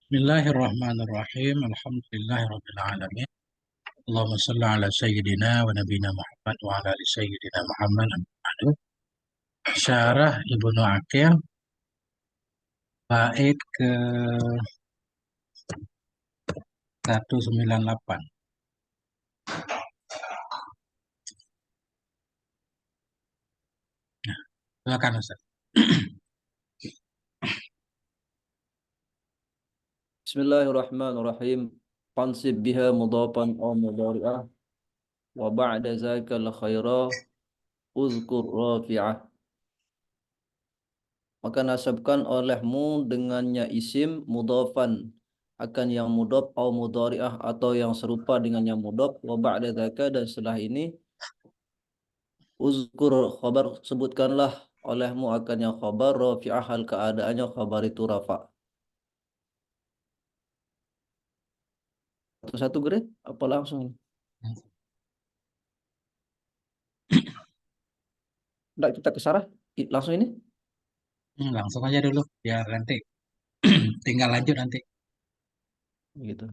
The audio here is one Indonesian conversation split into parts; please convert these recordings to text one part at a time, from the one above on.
Bismillahirrahmanirrahim. Alhamdulillahirabbil alamin. Allahumma shalli ala sayyidina wa nabiyina Muhammad wa ala ali sayyidina Muhammad. Amma ba'du. Syarah Ibnu Aqil bait ke 198. Silakan Ustaz. Bismillahirrahmanirrahim. Fansib biha mudhafan aw mudhari'ah wa ba'da zaka al khaira uzkur rafi'ah. Maka nasabkan olehmu dengannya isim mudhafan akan yang mudhaf atau mudhari'ah atau yang serupa dengan yang mudhaf, wa ba'da zaka, dan setelah ini uzkur khabar, sebutkanlah olehmu akan yang khabar rafi'ah hal keadaannya khabar itu rafa'. Satu-satu gere apa langsung? Enggak, kita ke sarah langsung ini. Langsung aja dulu biar nanti tinggal lanjut nanti. Gitu.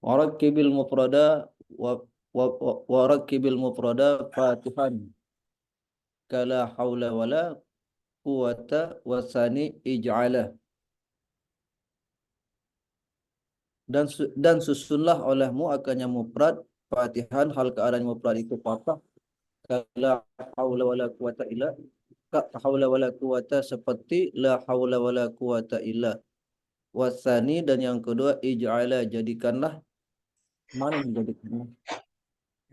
Warakibil mufrada warakibil mufrada fatihan kala haula wala quwata wasani ij'ala, dan susunlah olehmu akannya mufrad fatihan hal keadaan mufrad itu fathah, kala haula wala quwata illa, ka haula wala quwata seperti la haula wala quwata illa, wasani, dan yang kedua ij'ala, jadikanlah. Mana yang jadikanlah?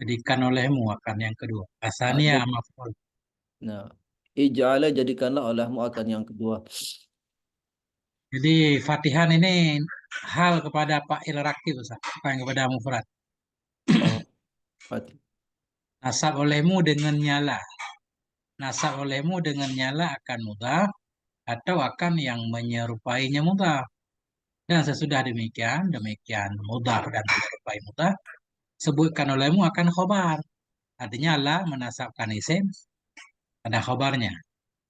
Jadikan olehmu akan yang kedua. Asalnya maf'ul. Nah, ij'ala, jadikanlah olehmu akan yang kedua. Jadi Fatihan ini hal kepada fa'il rakib Ustaz, bukan kepada mufrad. Oh, Fatih. Nasab olehmu dengan nyala. Nasab olehmu dengan nyala akan mudhaf atau akan yang menyerupainya mudhaf. Dan sesudah demikian mudhaf dan menyerupai mudhaf, sebutkan olehmu akan khobar. Artinya Allah menasabkan isim pada khobarnya.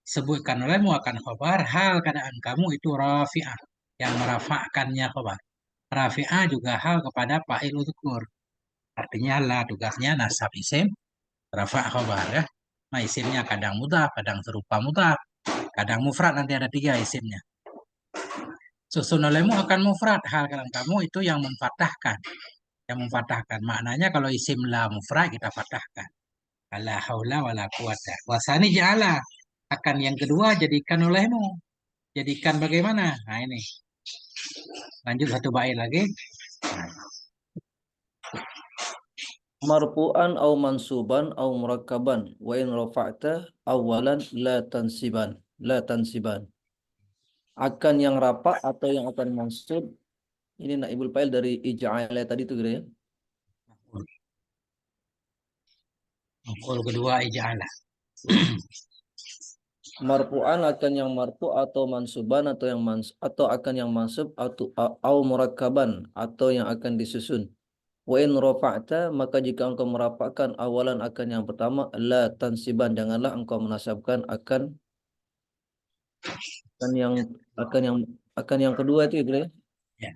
Sebutkan olehmu akan khobar, hal keadaan kamu itu rafi'ah, yang merafa'kannya khobar. Rafi'ah juga hal kepada fa'il udhkur. Artinya Allah tugasnya nasab isim, rafa' khobar ya. Nah isimnya kadang mudhaf, kadang serupa mudhaf, kadang mufrad, nanti ada 3 isimnya. Susun olehmu akan mufrad, hal kalam kamu itu yang memfatahkan. Yang memfatahkan. Maknanya kalau isim la mufrad kita fatahkan. La haula wala quwata. Wasani ja'ala. Akan yang kedua jadikan olehmu. Jadikan bagaimana? Nah ini. Lanjut satu bait lagi. Marfu'an au mansuban au murakkaban wa in rafa'ta awalan la tansiban, akan yang rafa atau yang akan mansub. Ini naibul fa'il dari ij'ala tadi itu gitu ya. Maf'ul kedua ija'ala. Marfu'an akan yang marfu atau mansuban atau yang atau akan yang mansub atau au murakkaban atau yang akan disusun. Wa in rafa'ta, maka jika engkau merapakkan awalan akan yang pertama, la tansiban, janganlah engkau menasabkan akan yang akan yang kedua itu gitu ya. Ya.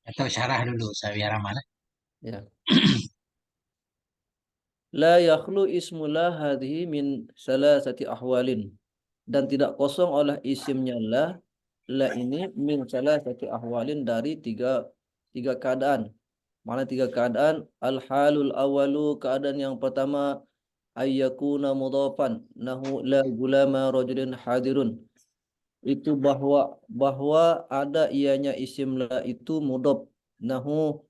Atau syarah dulu saya biar aman. Ya. La yakhlu ismullah hadhihi min salasati ahwalin, dan tidak kosong oleh isimnya la ini min salasati ahwalin, dari tiga keadaan. Mana tiga keadaan? Al halul awalu, keadaan yang pertama, ayyakuna mudhafan nahu la gulama rajulin hadirun, itu bahwa ada ianya isim la itu mudhaf, nahu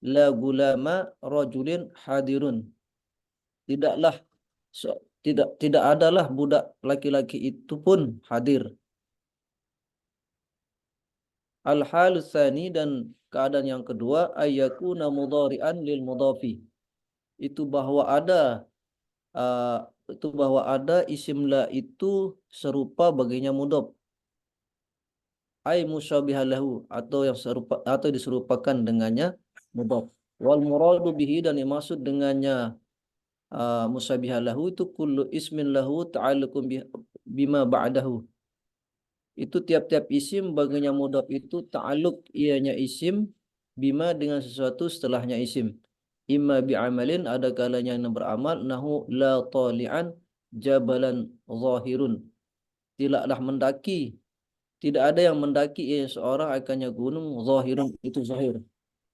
la gulama rajulin hadirun, tidaklah tidak adalah budak laki-laki itu pun hadir. Al hal tsani, dan keadaan yang kedua, ayyakuna mudhari'an lil mudhafi, itu bahwa ada uh, isim la itu serupa baginya mudhaf, ai musyabihan lahu, atau yang serupa atau diserupakan dengannya mudhaf. Wal muradu bihi, dan dimaksud dengannya musyabihan lahu itu kullu ismin lahu ta'alluqun bima ba'dahu, itu tiap-tiap isim baginya mudhaf itu ta'alluq ianya isim bima dengan sesuatu setelahnya isim. Imma bi'amalin ada kalanya yang beramal nahu la tali'an jabalan zahirun. Tidaklah mendaki, tidak ada yang mendaki seorang akannya gunung zahirun itu zahir.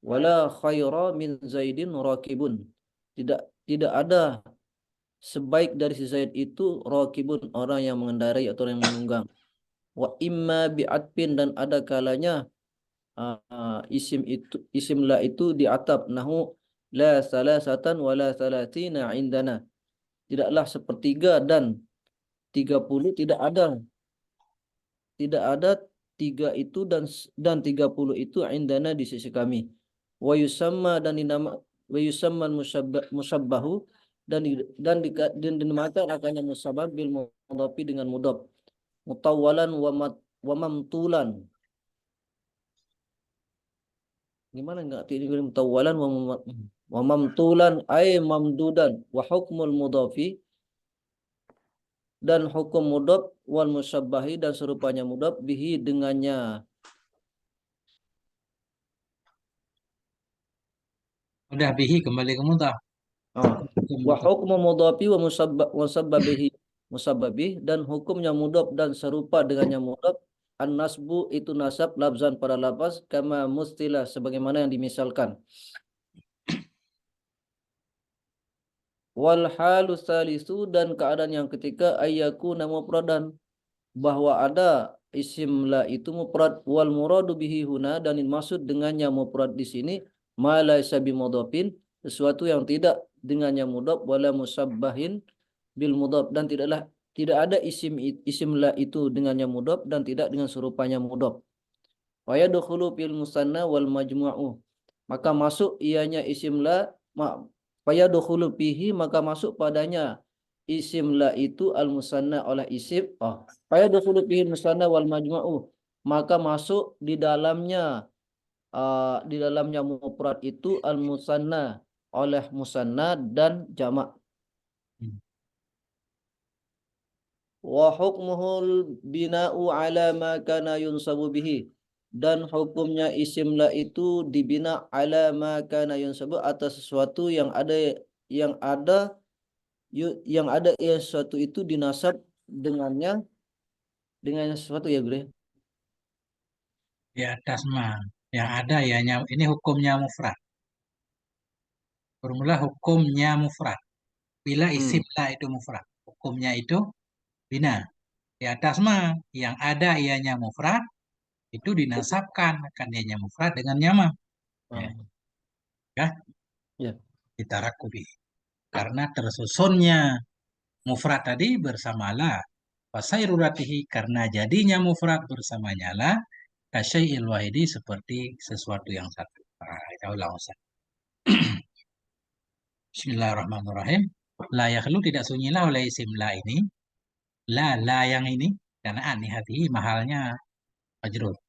Wala khaira min zaidin rakibun. Tidak tidak ada sebaik dari si Zaid itu rakibun orang yang mengendarai atau yang menunggang. Wa imma bi'atpin dan ada kalanya isim la itu diatap nahu la salasatan wala salatina indana. Tidaklah sepertiga dan 30 tidak ada tiga itu dan 30 itu indana di sisi kami. Wa yusamma dan dinama wa yusamma musabbahu dan dinamakan akannya musabbab bil mudhafi dengan mudhaf mutawwalan wa mamtulan. Gimana enggak tidur mutawwalan wa mamtulan ay mamdudan wa hukmul mudhafi dan hukum mudhaf wal musabbahi dan serupanya mudhaf bihi dengannya. Udah bihi kembali ke mudhaf. Ah. Wa Hukum hukmu mudhafi wa musabbabihi musabbabih dan hukumnya mudhaf dan serupa dengannya mudhaf an-nasbu itu nasab labzan pada lafaz kama mustilah sebagaimana yang dimisalkan. Wal halu salisu dan keadaan yang ketiga ayyakuna mufradan bahwa ada isim la itu mufrad wal muradu bihi huna dan dimaksud dengannya mufrad di sini ma laysa bimudhafin sesuatu yang tidak dengannya mudhaf wala musabbahin bil mudhaf dan tidak ada isim la itu dengannya mudhaf dan tidak dengan serupanya mudhaf. Wa yadkhulu fil musanna wal majmu'u maka masuk ianya isim la fayadkhulu fihi maka masuk padanya isim la itu al musanna oleh isim fayadkhulu fihi musanna wal majmu'u maka masuk di dalamnya mufrad itu al musanna oleh musanna dan jamak. Wa hukmuhul bina'u ala ma kana yunsabu bihi dan hukumnya isim la itu dibina ala ma kana yunsabu atas sesuatu yang ada yang sesuatu itu dinasab dengan sesuatu ya Bre. di atas mah. Yang ada ya ini hukumnya mufrad. Formula hukumnya mufrad. Bila isim la itu mufrad. Hukumnya itu bina. Di atas mah yang ada ianya mufrad itu dinasabkan akan ianya mufrad dengan nyama. Ya, Ah, ya, ya. ditarakubi. Karena tersusunnya mufrad tadi bersama la. Fasairuratihi karena jadinya mufrad bersamanya la. Kasyai'il wahidi seperti sesuatu yang satu. Nah, kita ulang Ustaz. Bismillahirrahmanirrahim. La yakhlu tidak sunyilah oleh isim la ini. La yang ini. Karena aneh hati mahalnya majrur.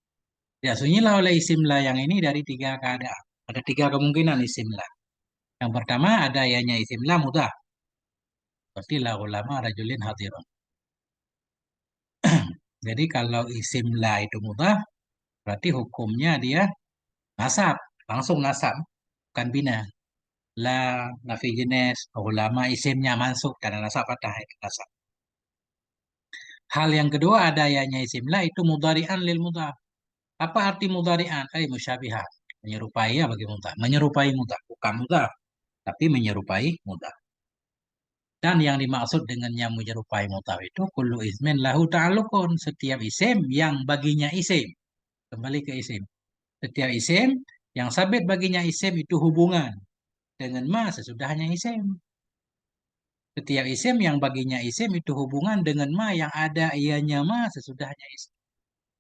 Tidak sunyilah oleh isim la yang ini dari tiga keadaan. Ada tiga kemungkinan isim la. Yang pertama ada ianya isim la mudhaf. Seperti la ulama rajulin hadirun. Jadi kalau isim la itu mudhaf, berarti hukumnya dia nasab. Langsung nasab. Bukan bina. La nafi jenis ulama isimnya mansub karena nasab patah itu nasab. Hal yang kedua ada ianya isim la itu mudhari'an lil mudhaf. Apa arti mudhari'an? Musyabihat. Menyerupai ya bagi mudhaf. Menyerupai mudhaf. Bukan mudhaf. Tapi menyerupai mudhaf. Dan yang dimaksud dengan yang menyerupai mudhaf itu kullu ismin lahu ta'alluqun. Setiap isim yang baginya isim. Kembali ke isim. Setiap isim yang sabit baginya isim itu hubungan dengan ma sesudahnya isim. Setiap isim yang baginya isim itu hubungan dengan ma yang ada ianya ma sesudahnya isim.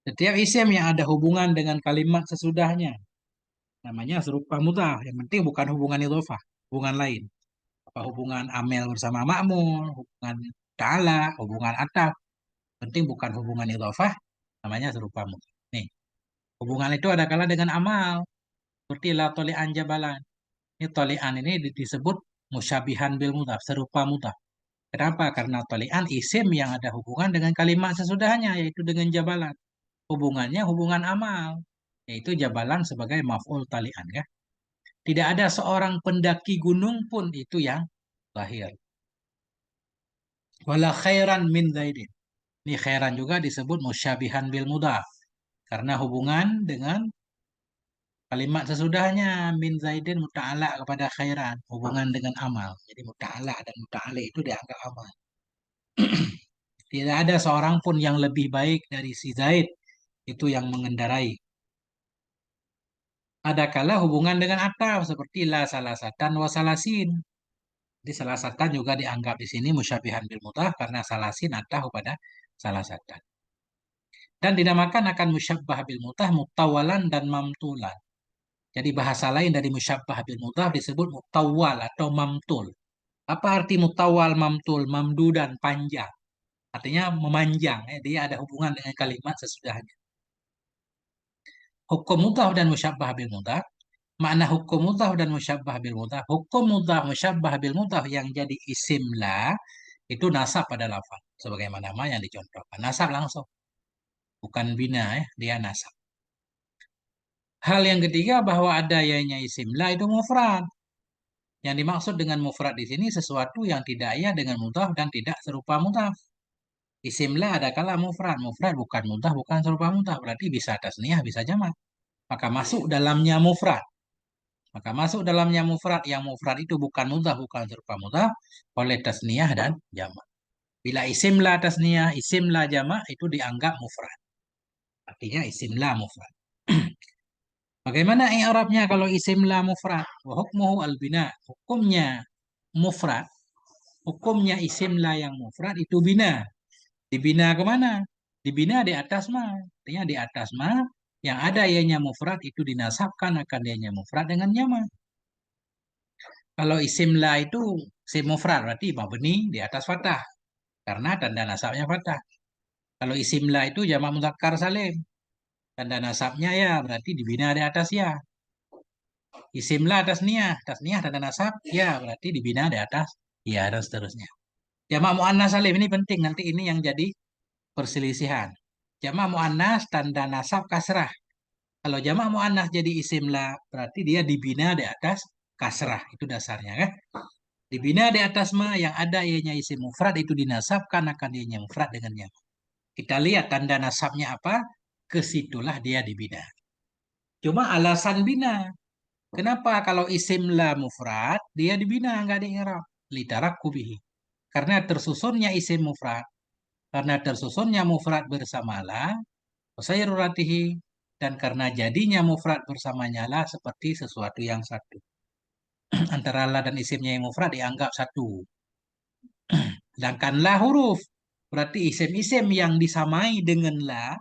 Setiap isim yang ada hubungan dengan kalimat sesudahnya namanya serupa mudhaf. Yang penting bukan hubungan idhofah, hubungan lain. Apa hubungan amel bersama ma'mul, hubungan ta'ala, hubungan ataf. Penting bukan hubungan idhofah, namanya serupa mudhaf. Nih, hubungan itu ada kala dengan amal. Seperti la toli'an jabalan. Ini toli'an ini disebut musyabihan bil mudhaf, serupa mudhaf. Kenapa? Karena talian isim yang ada hubungan dengan kalimat sesudahnya, yaitu dengan jabalan. Hubungannya hubungan amal, yaitu jabalan sebagai maf'ul talian, ya. Tidak ada seorang pendaki gunung pun itu yang lahir. Wala khairan min zaidin. Ini khairan juga disebut musyabihan bil mudhaf karena hubungan dengan kalimat sesudahnya. Min zaidin muta'ala kepada khairan, hubungan dengan amal. Jadi muta'ala dan muta'ali itu dianggap amal. Tidak ada seorang pun yang lebih baik dari si Zaid itu yang mengendarai. Ada kala hubungan dengan ataf seperti la salasatan wa salasin. Jadi salasatan juga dianggap di sini musyabihan bil mudhaf karena salasin ataf pada salasatan. Dan dinamakan akan musyabbah bil mudhaf mutawalan dan mamtulan. Jadi bahasa lain dari musyabbah bil mudhaf disebut mutawal atau mamtul. Apa arti mutawal, mamtul, mamdu dan panjang? Artinya memanjang. Dia ada hubungan dengan kalimat sesudahnya. Hukum mudhaf dan musyabbah bil mudhaf. Makna hukum mudhaf dan musyabbah bil mudhaf. Hukum mudhaf musyabbah bil mudhaf yang jadi isim la itu nasab pada lafaz. Sebagaimana nama yang dicontohkan. Nasab langsung. Bukan bina, ya. Dia nasab. Hal yang ketiga bahwa adanya isim la itu mufrad. Yang dimaksud dengan mufrad di sini sesuatu yang tidak ia dengan mudhaf dan tidak serupa mudhaf. Isim la ada kala mufrad. Mufrad bukan mudhaf, bukan serupa mudhaf. Berarti bisa tasniyah, bisa jamak. Maka masuk dalamnya mufrad. Maka masuk dalamnya mufrad. Yang mufrad itu bukan mudhaf, bukan serupa mudhaf. Oleh tasniyah dan jamak. Bila isim la tasniyah, isim la jamak itu dianggap mufrad. Artinya isim la mufrad. Bagaimana i'rabnya kalau isim la mufrad? Wa hukmuhu al-bina. Hukumnya mufrad. Hukumnya isim la yang mufrad itu bina. Dibina kemana? Dibina di atas ma. Artinya di atas ma yang ada ianya mufrad itu dinasabkan akan ianya mufrad dengan nyama. Kalau isim la itu isim mufrad berarti mabni di atas fathah. Karena tanda nasabnya fathah. Kalau isim la itu jamak mudzakkar salim. Tanda nasabnya ya berarti dibina di atas ya. Isim la tasniyah, tasniyah tanda nasab, ya berarti dibina di atas, ya dan seterusnya. Jamak muannas salim ini penting, nanti ini yang jadi perselisihan. Jamak muannas tanda nasab kasrah. Kalau jamak muannas jadi isim la, berarti dia dibina di atas kasrah, itu dasarnya kan. Dibina di atas ma yang ada ianya isim mufrad itu dinasabkan akan ianya mufrad dengannya. Kita lihat tanda nasabnya apa, kesitulah dia dibina. Cuma alasan bina, kenapa kalau isim la mufrad dia dibina nggak di i'rab? Litaraku bihi. Karena tersusunnya isim mufrad, karena tersusunnya mufrad bersama la, wasayruratihi, dan karena jadinya mufrad bersamanya la seperti sesuatu yang satu. Antara la dan isimnya yang mufrad dianggap satu. Sedangkan la huruf, berarti isim-isim yang disamai dengan la,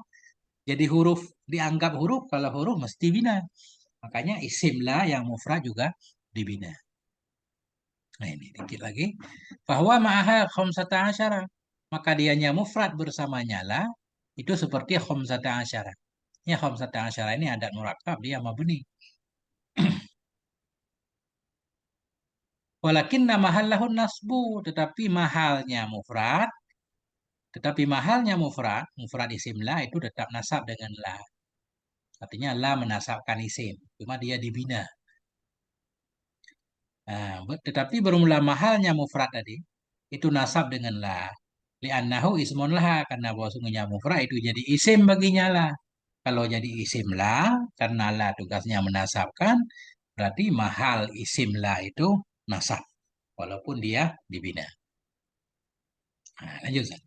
jadi huruf dianggap huruf, kalau huruf mesti bina. Makanya isim la yang mufrad juga dibina. Nah ini dikit lagi. Bahwa ma'aha khamsata asyara. Maka dianya mufrad bersamanya lah. Itu seperti khamsata asyara. Ya khamsata asyara ini adat murakkab dia mabni. Walakin mahallahun nasbu. Tetapi mahalnya mufrad. Mufrad isim la itu tetap nasab dengan la. Artinya la menasabkan isim. Cuma dia dibina. Nah, tetapi bermula mahalnya mufrad tadi. Itu nasab dengan la. Li'annahu ismun laha. Karena bahwasanya mufrad itu jadi isim baginya lah. Kalau jadi isim la, karena la tugasnya menasabkan, berarti mahal isim la itu nasab. Walaupun dia dibina. Nah, lanjut. Ustaz.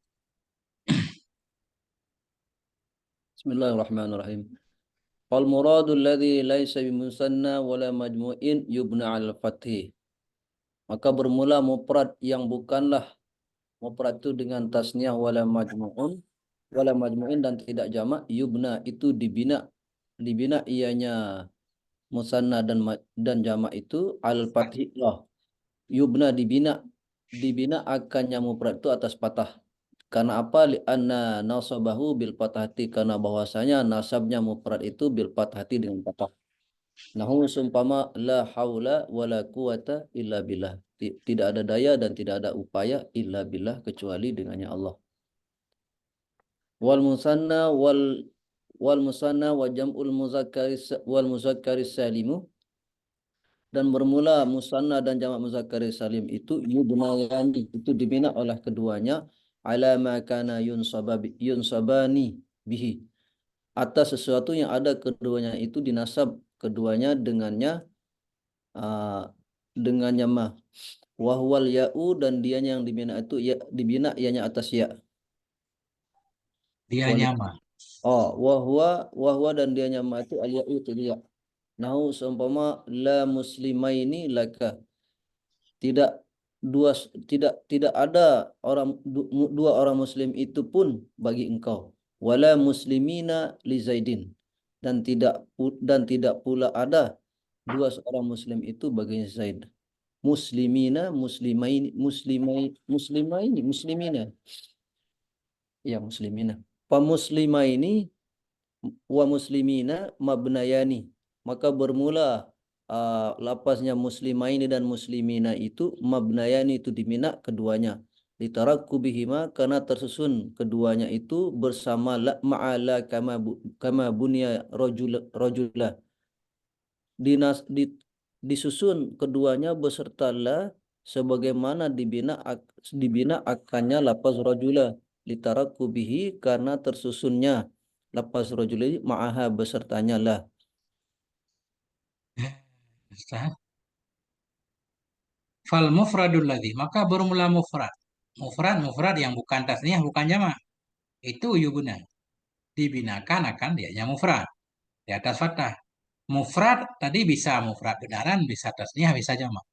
Bismillahirrahmanirrahim. Fal muradu alladhi laysa bimusanna wala majmu'in yubna al fathi. Maka bermula mufrad yang bukanlah mufrad itu dengan tasniyah wala majmu'in dan tidak jamak yubna itu dibina ianya musanna dan jamak itu al fathi yubna dibina akannya mufrad itu atas patah. Karena apa? Li'anna nasabahu bil fathati, karena bahwasanya nasabnya mufrad itu bil fathati dengan fathah. Nahu sumpama la haula wala quwata illa billah. Tidak ada daya dan tidak ada upaya illa billah kecuali dengannya Allah. Wal musanna wal musanna wa jam'ul muzakkaris salimu, dan bermula musanna dan jamak muzakkar salim itu yubnayani, itu dibina oleh keduanya ala ma kana yunsabani bihi, atas sesuatu yang ada keduanya itu dinasab keduanya dengannya ma, wahwal ya'u, dan dianya yang dibina itu ya, dibina ianya atas ya. Dia Wal nyama. wahwa dan dianya ma itu al ya'u itu ya. Nahu seumpama la muslimaini laka, tidak dua tidak ada dua orang muslim itu pun bagi engkau, wala muslimina li Zaidin, dan tidak pula ada dua seorang muslim itu bagi Zaid. Muslimina, muslimina, ya muslimina. Pamuslimaini wa muslimina mabnayani, maka bermula lapasnya muslimaini dan muslimina itu mabnayani, itu dibina keduanya, litarakubihima, karena tersusun keduanya itu bersama la ma'ala kama bunya rajula, dinas di, disusun keduanya beserta la sebagaimana dibina akannya lafaz rajula, litarakubihi, karena tersusunnya lafaz rajula ma'aha besertanya lah. Fal mufradul ladzi, maka bermula mufrad. Mufrad yang bukan tasniyah, bukan jamak. Itu yubna. Dibinakan akan dianya mufrad. Di atas fathah. Mufrad tadi bisa mufrad benaran, bisa tasniyah, bisa jamak.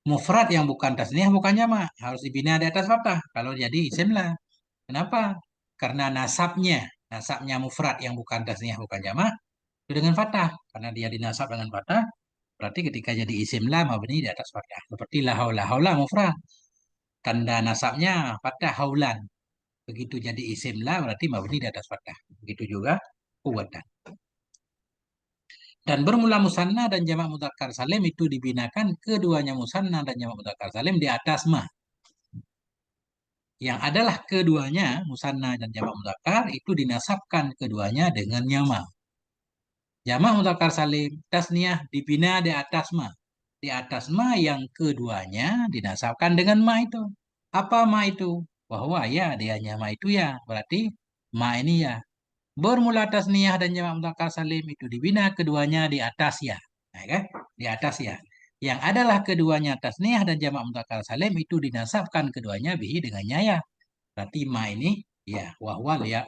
Mufrad yang bukan tasniyah, bukan jamak, harus dibina di atas fathah. Kalau jadi isim lah. Kenapa? Karena nasabnya mufrad yang bukan tasniyah, bukan jamak, itu dengan fathah. Karena dia dinasab dengan fathah, berarti ketika jadi isim lah mabni di atas fathah. Seperti la haula, haula mufrad. Tanda nasabnya fathah haulan. Begitu jadi isim lah berarti mabni di atas fathah. Begitu juga quwwatan. Dan bermula musanna dan jamak mudzakkar salim itu dibinakan keduanya musanna dan jamak mudzakkar salim di atas ma. Yang adalah keduanya musanna dan jamak mudzakkar itu dinasabkan keduanya dengan nyama. Jamak mudzakkar salim tasniyah dibina di atas ma. Di atas ma yang keduanya dinasabkan dengan ma itu. Apa ma itu? Bahwa ya dia nyama itu ya. Berarti ma ini ya. Bermula tasniyah dan jamak mudzakkar salim itu dibina keduanya di atas ya. Nah, kan? Di atas ya. Yang adalah keduanya tasniyah dan jamak mudzakkar salim itu dinasabkan keduanya bihi dengannya ya. Berarti ma ini ya, wahwal ya.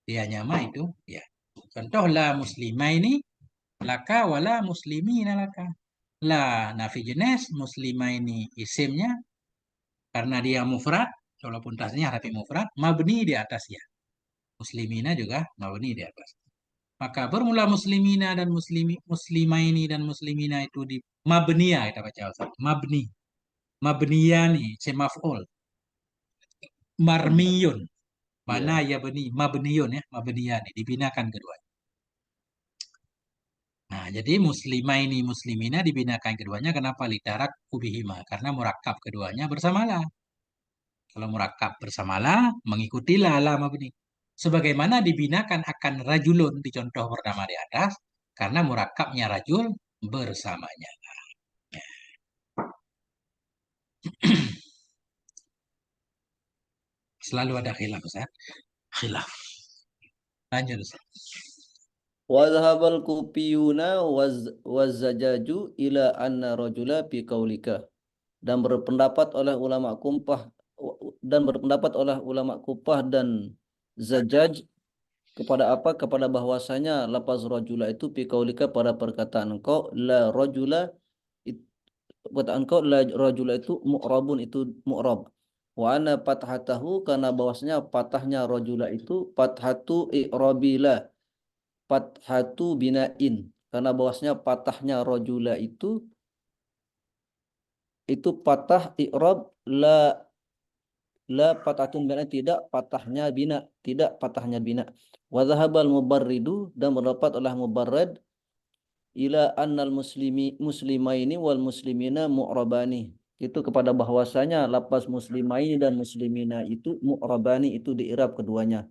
Dia nyama itu ya. Contoh la muslima ini laka wala muslimina laka. La nafi jenis, muslima ini isimnya karena dia mufrad, walaupun tasnya tapi mufrad, mabni di atas ya. Muslimina juga mabni di atas. Maka bermula muslimina dan muslimaini dan muslimina itu di mabniya, kita baca Ustaz. Mabniyani, semaf'ul. Marmiyun. Mana Ya. ya beni, mabniyun ya, mabniyani, dibinakan kedua. Nah, jadi muslimaini muslimina dibinakan keduanya, kenapa litarak kubihima? Karena murakab keduanya bersamalah. Kalau murakab bersamalah, mengikutilah la mabni. Sebagaimana dibinakan akan rajulun di contoh pertama di atas, karena murakabnya rajul bersamanya. Selalu ada khilaf, Ustaz. Khilaf. Lanjut, Ustaz. Wadhabal kupiyuna wazajaju ila anna rajula fi qaulika, dan berpendapat oleh ulama kumpah dan zajaj kepada apa, kepada bahwasanya lafaz rajula itu fi qaulika pada perkataan engkau, la rajula perkataan engkau la rajula itu mu'rabun, itu mu'rab. Wa ana fathatahu, karena bahwasanya patahnya rajula itu fathatu i'rabila, fathatu binain, karena bahwasanya patahnya rajula itu patah i'rab, la pathatun bina, tidak patahnya bina. Wa dhahabal mubarridu, dan berdapat oleh mubarrad ila annal muslimaini wal muslimina mu'rabani, itu kepada bahwasanya lapas muslimaini dan muslimina itu mu'rabani itu diirab keduanya.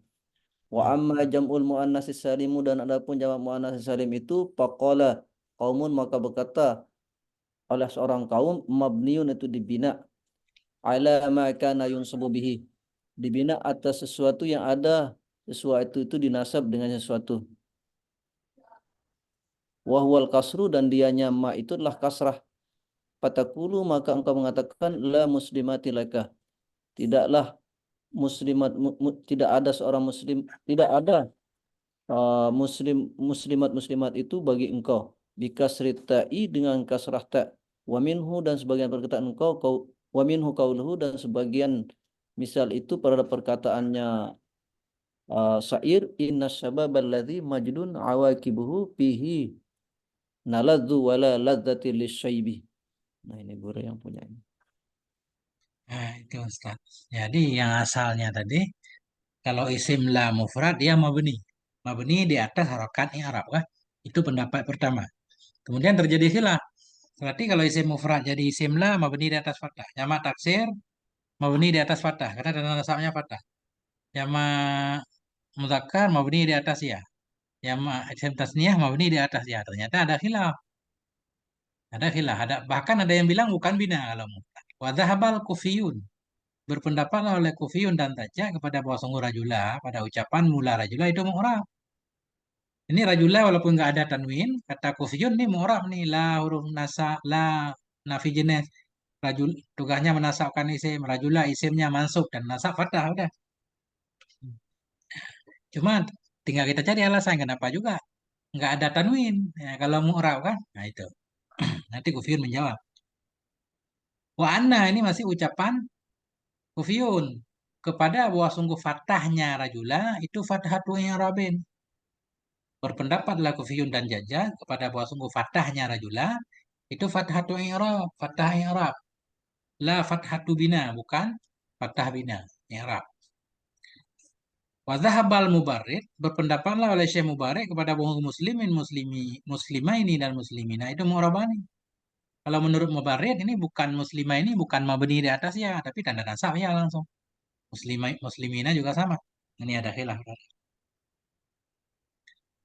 Wa amma jam'ul muannats salimu dan adapun jamak muannats salim itu faqala qaumun maka berkata oleh seorang kaum mabniun itu dibina ala ma kana yunsabu bihi dibina atas sesuatu yang ada sesuatu itu dinasab dengan sesuatu wa huwal kasru dan dianya ma itu adalah kasrah fatakulu maka engkau mengatakan la muslimati laka tidaklah tidak ada seorang muslim tidak ada muslimat muslimat itu bagi engkau bikasri ta'i dengan kasrah ta wa minhu dan sebagian perkataan engkau wa minhu qauluhu dan sebagian misal itu pada perkataannya syair inna syababal ladzi majdun awakibuhu fihi naladzu wala ladzati lisyaibi. Nah ini guru yang punya ini. Nah, itu Ustaz. Jadi yang asalnya tadi, kalau isim la mufrad, dia mabni. Mabni di atas harokat i'rab, kan? Itu pendapat pertama. Kemudian terjadi khilaf. Berarti kalau isim mufrad jadi isim la, mabni di atas fathah. Jamak taksir, mabni di atas fathah. Karena tanda nasabnya fathah. Jamak mudzakkar, mabni di atas ya. Jamak isim tasniyah, mabni di atas ya. Ternyata ada khilaf. Ada khilaf. Bahkan ada yang bilang bukan bina kalau mufrad. Wa dhahabal kufiyun. Berpendapatlah oleh Kufiyun dan Taja kepada bahwa sungguh rajula pada ucapan mula rajula itu mu'rab. Ini rajula walaupun nggak ada tanwin, kata Kufiyun ini mu'rab nih la huruf nasa la nafi jenis. Rajul tugasnya menasabkan isim, rajula isimnya mansub dan nasab fathah udah. Cuma tinggal kita cari alasan kenapa juga nggak ada tanwin. Ya, kalau mu'rab kan, nah itu. Nanti Kufiyun menjawab. Wa anna ini masih ucapan Kufiyun kepada bahwa sungguh fathahnya rajula itu fathatu i'rabin. Berpendapatlah Kufiyun dan Jaja kepada bahwa sungguh fathahnya rajula itu fathatu i'rab, fathah i'rab. La fathatu bina, bukan fathah bina, i'rab. Wa dhahabal mubarrid berpendapatlah oleh Syekh Mubarak kepada bahwa muslimin muslimah ini dan muslimina itu mu'rabani. Kalau menurut Mubarak ini bukan muslimah ini bukan mabni di atas ya, tapi tanda nasab ya langsung. Muslimina juga sama. Ini ada khilaf.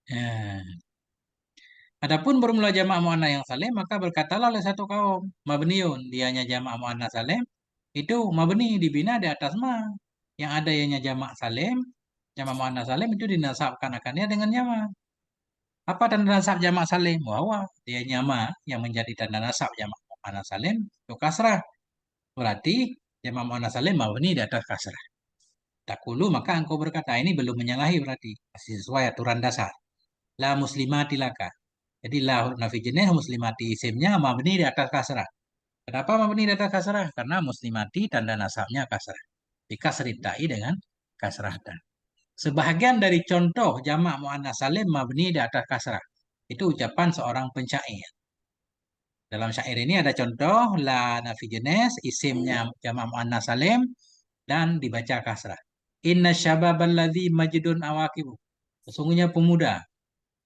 Ya. Adapun bermula jamak muannats yang salim maka berkatalah oleh satu kaum mabniun dianya jamak muannats salim itu mabni dibina di atas ma yang ada ianya jamak salim jamak muannats salim itu dinasabkan akannya dengan jamak. Apa tanda nasab jamak salim? Bahwa dianya ma yang menjadi tanda nasab jamak muannats salim itu kasrah. Berarti jamak muannats salim mabni di atas kasrah. Takulu maka engkau berkata ini belum menyalahi berarti masih sesuai aturan dasar. La muslimati laka. Jadi la huruf nafi jenis muslimati isimnya mabni di atas kasrah. Kenapa mabni di atas kasrah? Karena muslimati tanda nasabnya kasrah. Dikasri ta'i dengan kasrah ta. Sebahagian dari contoh jamak muannats salim mabni di atas kasrah. Itu ucapan seorang penyair. Dalam syair ini ada contoh la nafi jenis isimnya jamak muannats salim dan dibaca kasrah. Inna syababal ladzi majdun awakibu. Sesungguhnya pemuda,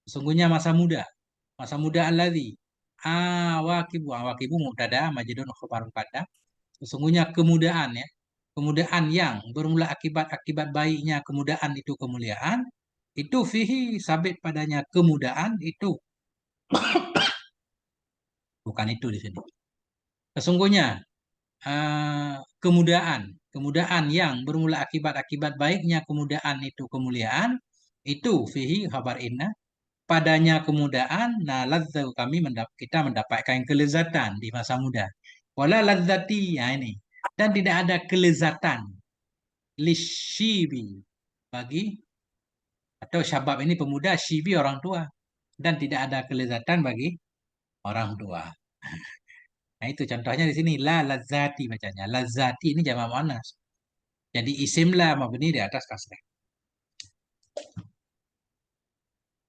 sesungguhnya masa muda. Masa muda alladzi awakibu mubtada majnun khabarun pada sesungguhnya kemudaan ya kemudaan yang bermula akibat baiknya kemudaan itu kemuliaan itu fihi sabit padanya kemudaan itu bukan itu di sini sesungguhnya kemudaan kemudaan yang bermula akibat baiknya kemudaan itu kemuliaan itu fihi khabar inna padanya kemudaan, nah ladzat kita mendapatkan kelezatan di masa muda. Wala ladzati, ya ini. Dan tidak ada kelezatan lishibi bagi atau syabab ini pemuda, shibi orang tua dan tidak ada kelezatan bagi orang tua. Nah itu contohnya di sini la ladzati bacanya. Ladzati ini jamak muannas. Jadi isim la mabni di atas kasrah.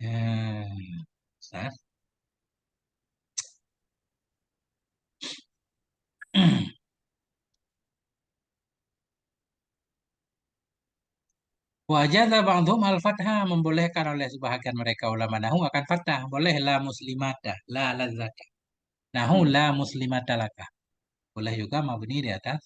Hmm. Wajaza ba'dhum al-fathah membolehkan oleh sebahagian mereka ulama nahu akan fathah. Boleh la muslimata, la lazzata. Nahu Hmm. la muslimata laka. boleh juga mabni di atas.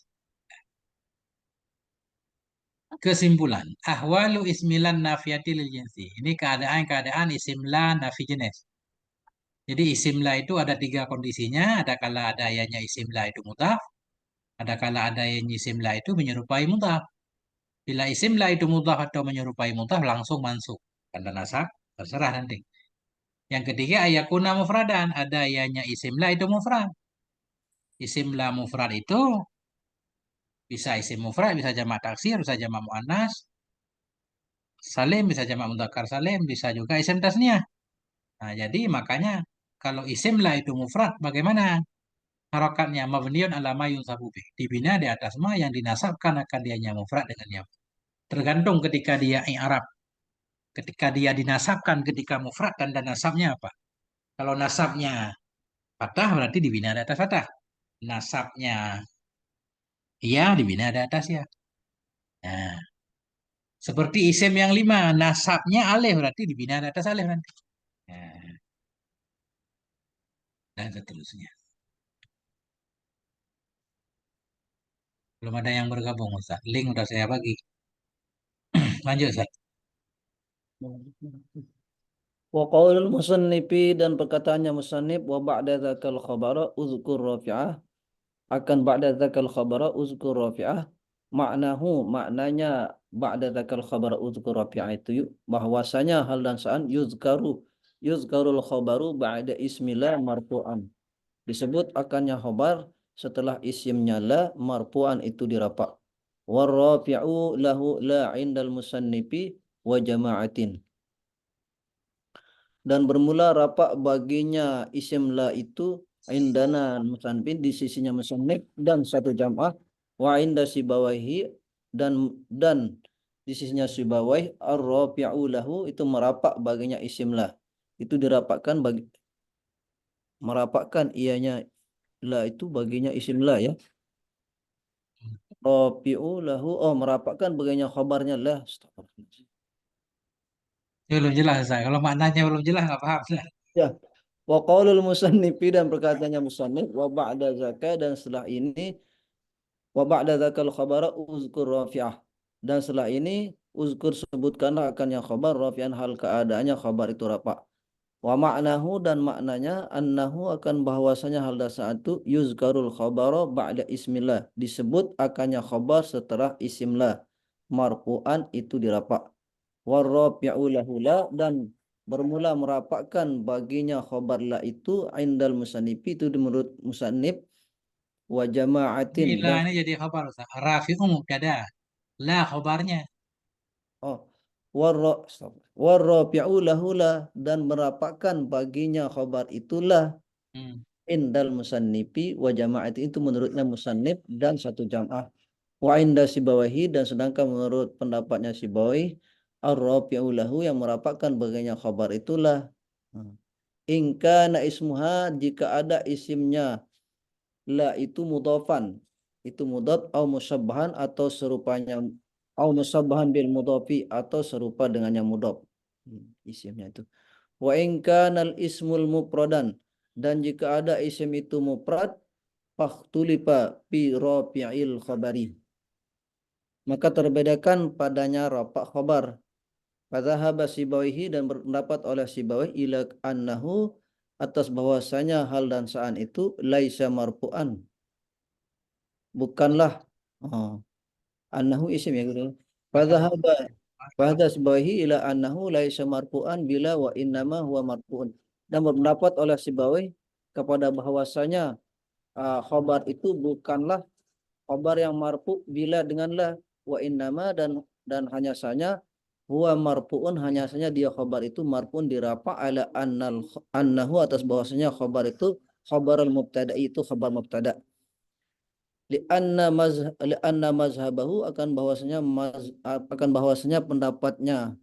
Kesimpulan, ahwalu ismilan nafiyati lil jinsi. Ini keadaan-keadaan isim la nafi jenis. Jadi isim la itu ada tiga kondisinya. Ada kala adanya isim la itu mudhaf, ada kala adanya isim la itu menyerupai mudhaf. Bila isim la itu mudhaf atau menyerupai mudhaf langsung mansub. Tanda nasab terserah nanti. Yang ketiga ayakuna mufradan, adanya isim la itu mufrad. Isim la mufrad itu bisa isim mufrad, bisa jamak taksir, bisa jamak muannas, salim, bisa jamak mudzakkar salim, bisa juga isim tasniah. Nah, jadi makanya kalau isim la itu mufrad, bagaimana? Harokatnya mabniun ala ma yunsabu bih. Dibina di atas ma yang dinasabkan akan dianya mufrad dengan ya. Tergantung ketika dia i'rab. Ketika dia dinasabkan ketika mufrad tanda nasabnya apa? Kalau nasabnya fathah berarti dibina di atas fathah. Nasabnya iya dibina di atas ya. Nah, seperti isim yang lima, nasabnya alif berarti dibina di atas alif nanti. Nah, dan seterusnya. Belum ada yang bergabung Ustaz. Link udah saya bagi. Lanjut Ustaz. Wa qaulul musannifi dan perkataannya musannif wa ba'da dzakal khabara uzkur rafi'ah akan ba'da dzakal khabara uzkur rafi'ah maknanya ba'da dzakal khabara uzkur rafi'ah itu bahwasanya hal dan sa'an yuzkarul khabaru ba'da ismillah marfu'an disebut akannya khabar setelah isimnya la marfu'an itu dirafa warrafi'u lahu la indal musannifi wa jama'atin dan bermula rafa baginya isim la itu indana musannif di sisinya musannif dan satu jamaah wa inda sibawahi dan di sisinya sibawai ar-rafi'u lahu itu merapak baginya isim la itu dirapakkan bagi merapakkan ianya la itu baginya isim la ya rafi'u lahu merapakkan baginya khabarnya la. Astagfirullah. Ini belum jelas Ustaz. Kalau maknanya belum jelas nggak paham Ustaz. Ya, wa qaulul musannifi dan perkataannya musannif wa ba'da zaka dan setelah ini wa ba'da dzakal khabara uzkur rafi'ah dan setelah ini uzkur sebutkanlah akan yang khabar rafi'an hal keadaannya khabar itu rafa wa ma'nahu dan maknanya annahu akan bahwasanya hal dasar itu yuzkarul khabara ba'da ismillah disebut akannya khabar setelah isimlah marfu'an itu dirafa warrafi'u lahu la dan bermula merapakkan baginya khabar la itu indal musannifi itu menurut musannif wa jama'atin Ini la dan ini jadi khabar Ustaz. Rafi'u mubtada. La khabarnya. oh warrafi'u lahulah dan merapakkan baginya khabar itulah Hmm. indal musannifi wa jama'ati itu menurutnya musannif dan satu jamaah wa inda sibawahi dan sedangkan menurut pendapatnya sibawahi ar-rafi'u lahu yang merapakkan baginya khabar itulah in kana ismuha jika ada isimnya la itu mudhafan itu mudhaf atau musyabbahan atau serupanya au musabbahan bil mudhafi atau serupa dengan yang mudhaf isimnya itu wa in kanal ismul mufradan dan jika ada isim itu mufrad fakhtulifa fi rafi'il khabari maka terbedakan padanya rafa' khabar fadzahaba sibawihi dan berpendapat oleh sibawi ila annahu atas bahwasanya hal dan sa'an itu laisa marfu'an bukanlah oh, annahu isim ya gitu. Kata Fadzahaba fadzah Sibawi ila annahu laisa marfu'an bila wa innama huwa marfu'un. Dan berpendapat oleh Sibawi kepada bahwasanya khabar itu bukanlah khabar yang marfu bila denganlah wa innama dan hanya saja huwa marfu'un hanya saja dia khabar itu marfu'un dirafa ala annahu atas bahwasanya khabar itu khabarul mubtada itu khabar mubtada lianna mazhabahu akan bahwasanya pendapatnya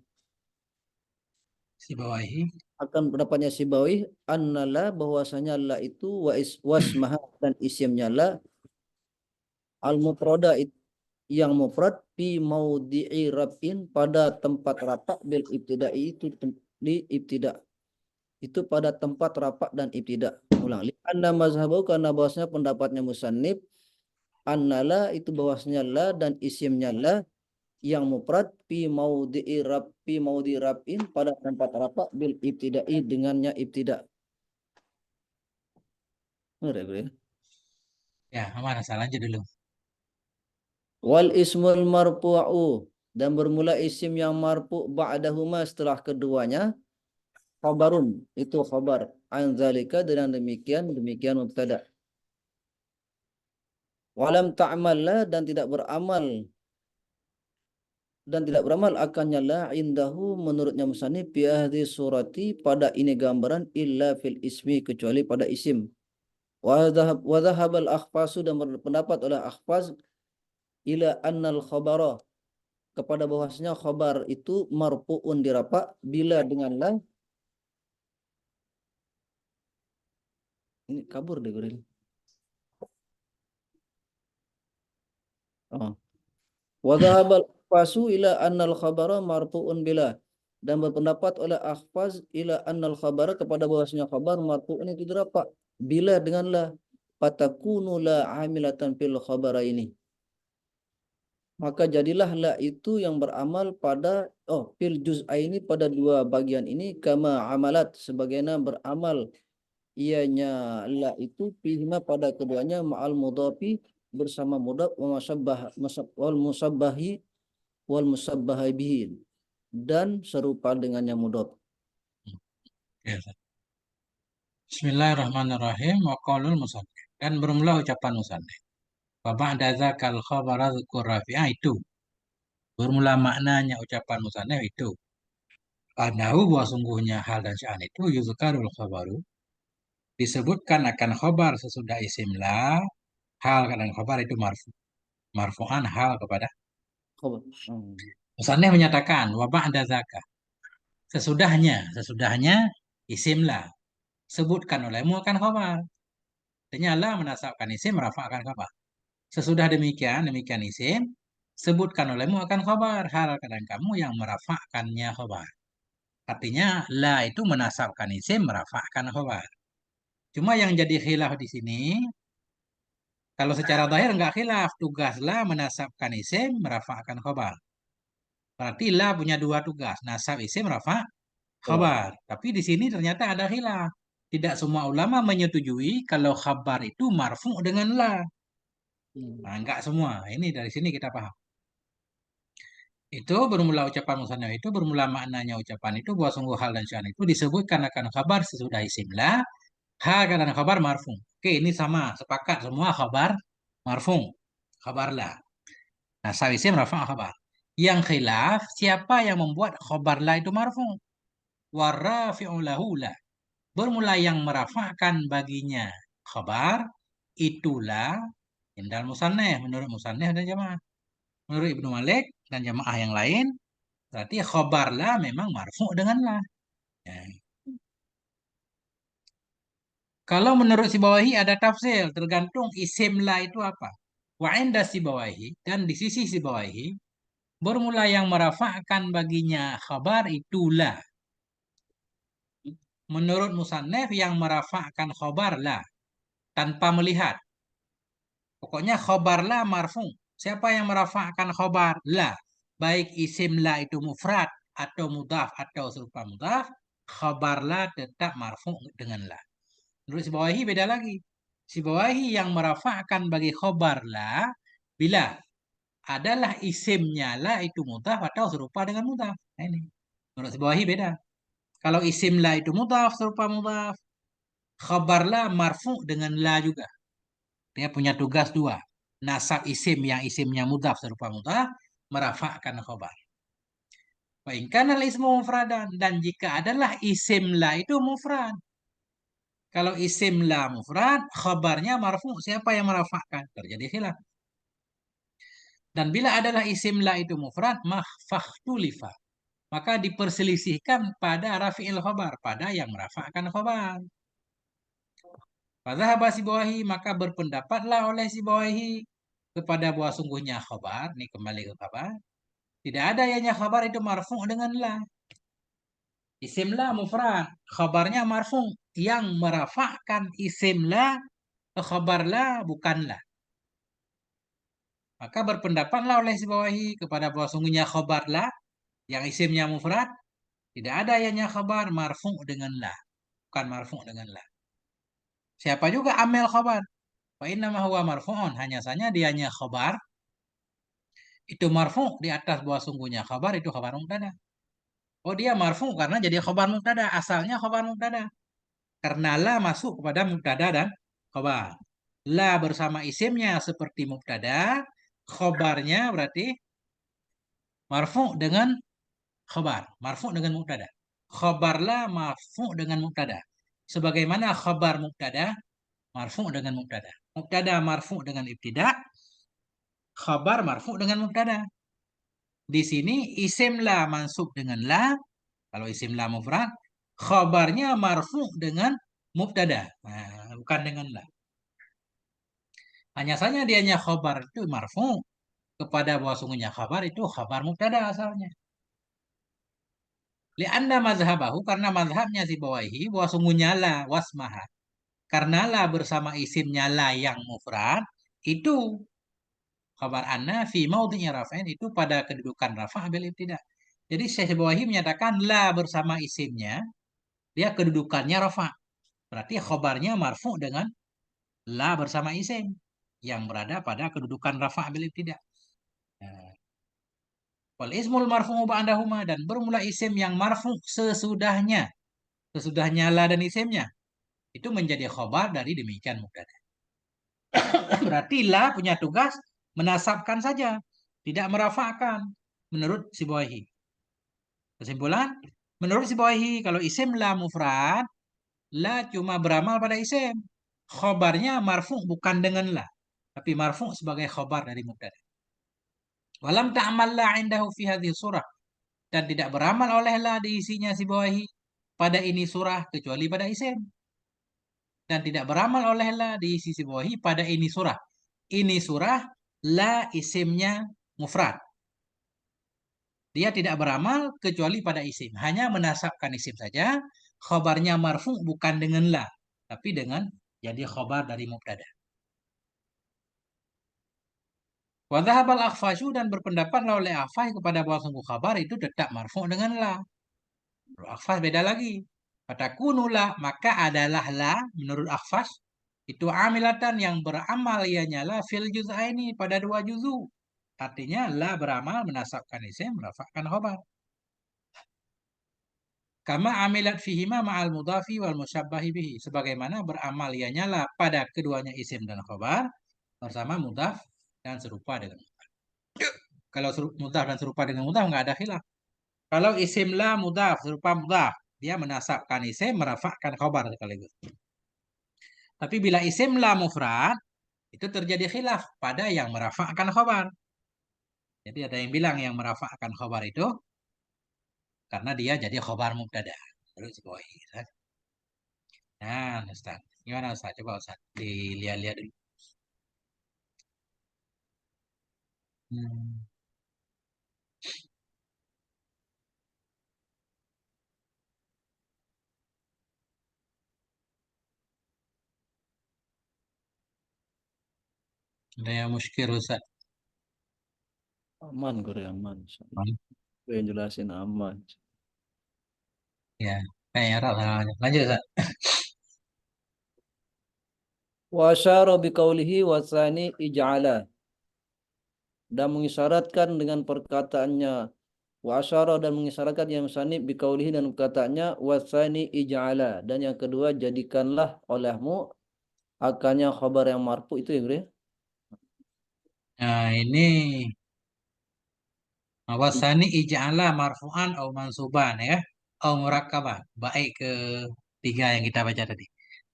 si bawahi. Sibawi annala bahwasanya la itu wasmaha dan isimnya la al mufrada yang mufrad fi maudhi'i raf'in pada tempat rafa bil ibtida'i itu di ibtida itu pada tempat rafa dan ibtida ulang lianna mazhabahu karena bahwasanya pendapatnya musannif annala itu bahwasanya la dan isimnya la yang mufrad fi maudhi rabin pada tempat rafa bil ibtidai dengannya ibtida. Benar ya, Bro, ya? Ya, mana salahnya dulu. Wal ismul marfu'u dan bermula isim yang marfu ba'dahuma setelah keduanya khabarun itu khabar an zalika dengan demikian mubtada. Walam ta'mal la dan tidak beramal akannya la indahu menurutnya musannif fi hadhi surati pada ini gambaran illa fil ismi kecuali pada isim. Wa dhahabal akhfasu dan berpendapat oleh akhfaz ila annal khabara kepada bahwasanya khabar itu marfu'un dirafa bila dengan la ini kabur deh Guril. Oh. Wa dhahabal akhfasu ila annal khabara marfu'un bila dan berpendapat oleh akhfaz ila annal khabara kepada bahwasanya khabar marfu'un itu dirafa bila dengan la fatakunu la amilatan fil khabara ini maka jadilah la itu yang beramal pada fil juz'aini pada dua bagian ini kama amalat sebagaimana beramal ianya la itu fihima pada keduanya ma'al mudhafi bersama mudhaf wa wal musabbahi bihi dan serupa dengan yang mudhaf. Ya. Bismillahirrahmanirrahim. Wa qaulul musannif. Dan bermula ucapan musannif. Wa ba'da dzakal khabara dzkur rafi'ah itu. Bermula maknanya ucapan musannif itu. Anahu bahwa sungguhnya hal dan sya'an itu yuzkarul khabaru. Disebutkan akan khabar sesudah isim la. Hal dan khabar itu marfu'an hal kepada. Khabar. Hmm. Musannif menyatakan wa ba'da dzaka. Sesudahnya isim la. Sebutkan olehmu akan khabar. Artinya la menasabkan isim merafa'kan khabar. Sesudah demikian isim, sebutkan olehmu akan khabar. Hal kadang kamu yang merafa'kannya khabar. Artinya la itu menasabkan isim merafa'kan khabar. Cuma yang jadi khilaf di sini, kalau secara zahir enggak khilaf, tugas la menasabkan isim merafa'kan khabar. Berarti la punya dua tugas, nasab isim rafa' Khabar. khabar. Tapi di sini ternyata ada khilaf. Tidak semua ulama menyetujui kalau khabar itu marfu' dengan la. Nah, enggak semua. Ini dari sini kita paham. Itu bermula ucapan musannaf itu bermula maknanya ucapan itu bahwa sungguh hal dan sya'an itu disebutkan akan khabar sesudah isim la, hal dan khabar marfu. Oke, ini sama, sepakat semua khabar marfu. Khabar la. Nah, isim rafa' khabar. Yang khilaf, siapa yang membuat khabar la itu marfu? Warafi'u lahu la. Bermula yang merafa'kan baginya khabar itulah indal musannaf menurut musannaf dan jamaah. Menurut Ibnu Malik dan jamaah yang lain, berarti khobar la memang marfu' dengan la. Ya. Kalau menurut Sibawahi ada tafsir, tergantung isim la itu apa. Wa inda Sibawahi, dan di sisi Sibawahi, bermula yang merafa'kan baginya khabar itulah. Menurut musannaf yang merafa'kan khabar la, tanpa melihat. Pokoknya khabar la marfu. Siapa yang merafa'kan khabar la? Baik isim la itu mufrad atau mudhaf atau serupa mudhaf, khabar la tetap marfu dengan la. Menurut Sibawahi beda lagi. Sibawahi yang merafa'kan bagi khabar la bila adalah isimnya la itu mudhaf atau serupa dengan mudhaf. Nah, ini. Menurut Sibawahi beda. Kalau isim la itu mudhaf serupa mudhaf, khabar la marfu dengan la juga. Dia punya tugas dua. Nasab isim yang isimnya mudhaf serupa mudhaf, merafa'kan khobar. Wa ismu mufradan. Dan jika adalah isim la itu mufrad. Kalau isim la mufrad, khobarnya marfu. Siapa yang merafa'kan? Terjadi khilaf. Dan bila adalah isim la itu mufrad, mahfahtulifa. Maka diperselisihkan pada rafi'il khobar. Pada yang merafa'kan khobar. Pada Sibawahi maka berpendapatlah oleh Sibawahi kepada bahwa sungguhnya khabar, ini kembali ke khabar, tidak ada yang khabar itu marfu' dengan la. Isim la mufrad, khabarnya marfu'. Yang merafa'kan isim la, khabar la bukan la. Maka berpendapatlah oleh si bawahi kepada bahwa sungguhnya khobar la yang isimnya mufrad tidak ada ianya khobar marfu dengan la, bukan marfu dengan la. Siapa juga amil khobar? Wa inna ma huwa marfu'un, hanya saja dianya khobar itu marfu di atas bahwa sungguhnya khobar itu khobar mubtada. Oh dia marfu karena jadi khobar mubtada, asalnya khobar mubtada. Karena la masuk kepada mubtada dan khobar. La bersama isimnya seperti mubtada, khobarnya berarti marfu dengan khobar, marfu dengan mubtada. Khobar la marfu dengan mubtada. Sebagaimana khobar mubtada marfu dengan mubtada. Mubtada marfu dengan ibtida, khabar marfu dengan mubtada. Di sini isim la mansub dengan la, kalau isim la mufrad, khabarnya marfu dengan mubtada, nah, bukan dengan la. Hanya saja dianya khabar itu marfu kepada bahwa sungguhnya khabar itu khabar mubtada asalnya. Lianna mazhabahu, karena mazhabnya si bawahi bahwa sungguhnya la wasmaha. Karena la bersama isimnya la yang mufrad itu khabar anna fi maudhi'i raf'in itu pada kedudukan rafa' bil ibtida. Jadi Syekh Bawahi menyatakan la bersama isimnya dia kedudukannya rafa'. Berarti khabarnya marfu dengan la bersama isim yang berada pada kedudukan rafa' bil ibtida. Nah, wal ismul marfu'u ba'dahuma, dan bermula isim yang marfu sesudahnya. Sesudahnya la dan isimnya itu menjadi khabar dari demikian mubtada. Berarti la punya tugas menasabkan saja, tidak merafa'kan menurut si Bawahi. Kesimpulan, menurut si Bawahi kalau isim la mufrad, la cuma beramal pada isim. Khobarnya marfu bukan dengan la, tapi marfu sebagai khobar dari mubtada. Walam ta'amal la indahu fi hadhihi surah, dan tidak beramal oleh la di isinya si Bawahi pada ini surah kecuali pada isim. Dan tidak beramal oleh la di sisi bawahi pada ini surah. Ini surah la isimnya mufrad. Dia tidak beramal kecuali pada isim. Hanya menasabkan isim saja. Khobarnya marfu bukan dengan la, tapi dengan jadi khobar dari mubtada. Wadhahabal akhfasyu, dan berpendapat oleh Akhfas kepada bahwa sungguh khabar itu tetap marfu dengan la. Akhfas beda lagi. Kata kunula, maka adalah la menurut Akhfas itu amilatan yang beramal ianya la fil juz'aini pada dua juzu. Artinya la beramal menasabkan isim, merafakkan khobar. Kama amilat fihima ma'al mudhafi wal musyabbahi bihi. Sebagaimana beramal ianya la pada keduanya isim dan khobar bersama mudhaf dan serupa dengan mudhaf. Kalau mudhaf dan serupa dengan mudhaf nggak ada khilaf. Kalau isim la mudhaf serupa mudhaf, dia menasabkan isim, merafakkan khobar sekaligus. Tapi bila isim la mufrad, itu terjadi khilaf pada yang merafakkan khobar. Jadi ada yang bilang yang merafakkan khobar itu karena dia jadi khobar mubtada. Terus Ustaz. Nah, Ustaz. Gimana Ustaz? Coba Ustaz dilihat-lihat dulu. Hmm. Ada yang muskil Ustaz. Aman, Guru, aman. Hmm. Gue yang jelasin aman. Ya, kayaknya salahnya. Lanjut Ustaz. Wa asyara biqaulihi wa tsani ij'ala, dan mengisyaratkan dengan perkataannya wa asyara, dan mengisyaratkan yang musannif biqaulihi, dan perkataannya wa tsani ij'ala, dan yang kedua jadikanlah olehmu akannya khabar yang marfu itu ya, Guru ya. Nah, ini awasani ija'ala marfu'an au mansuban ya. Au murakkaban. Baik ke tiga yang kita baca tadi.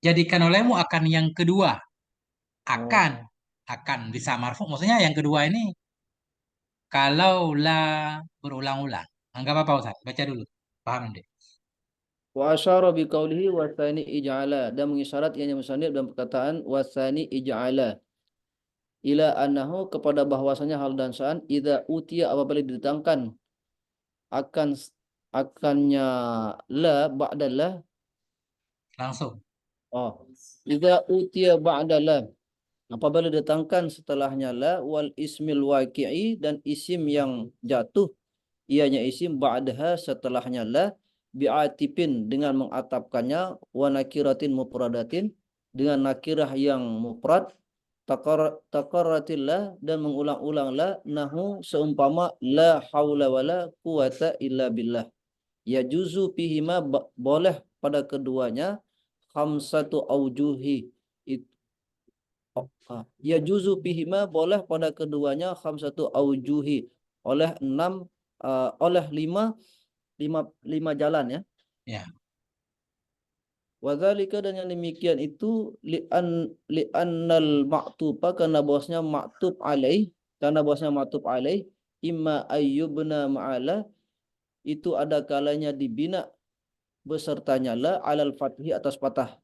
Jadikan olehmu akan yang kedua. Oh, Akan. Akan bisa marfu. Maksudnya yang kedua ini kalau la berulang-ulang. Anggap apa Ustaz? Baca dulu. Paham nanti. wa asyara biqaulihi wa tsani ij'ala, dan mengisyarat yang musannif dan perkataan wa tsani ij'ala ila annahu, kepada bahwasanya hal dan sa'an idza utiya, apabila didatangkan akan akannya la ba'da la. Langsung. Oh, idza utiya ba'da la, Apabila didatangkan setelahnya la wal ismil waqi'i dan isim yang jatuh ianya isim ba'daha setelahnya la bi'atifin dengan mengatapkannya wa nakiratin mufradatin dengan nakirah yang mufrad takarratillah dan mengulang-ulang la nahu seumpama la haula wala quwata illa billah ya juzu pihima boleh pada keduanya khamsatu aujuhi. Ya juzu pihima boleh pada keduanya khamsatu aujuhi oleh oleh lima jalan ya. Ya. Wadzalika dan yang demikian itu li'annal ma'tuba karena bosnya ma'tub alaih imma ayyubna ma'ala itu ada kalanya dibina besertanya la alal fathi atas patah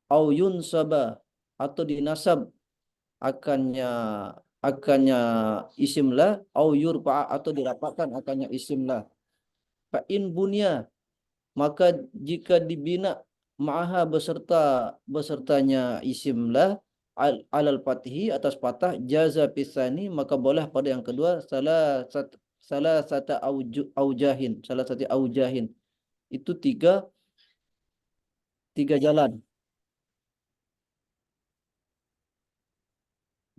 au yunsaba atau dinasab akannya akannya isim la au yurfa atau dirapatkan akannya isim la fa in bunya maka jika dibina ma'aha besertanya isim la alal fathi atas patah jaza pisani maka boleh pada yang kedua salah satu aujahin itu tiga jalan.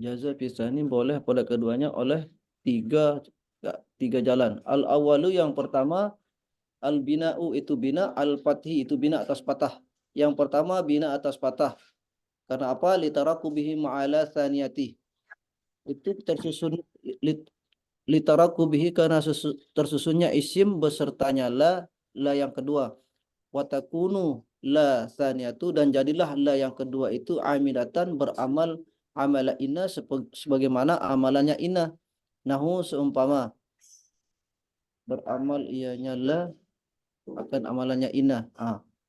Jaza pisani boleh pada keduanya oleh tiga tiga jalan. Al awalu yang pertama al bina'u itu bina, al fathi itu bina atas patah. Yang pertama bina atas patah. Karena apa? Litaraku bihi ma'ala thaniyati. Itu tersusun litaraku bihi karena tersusunnya isim besertanya la yang kedua. Watakunu la thaniyatu dan jadilah la yang kedua itu amilatan beramal amala inna sebagaimana amalannya inna. Nahu seumpama beramal ianya la akan amalannya inna.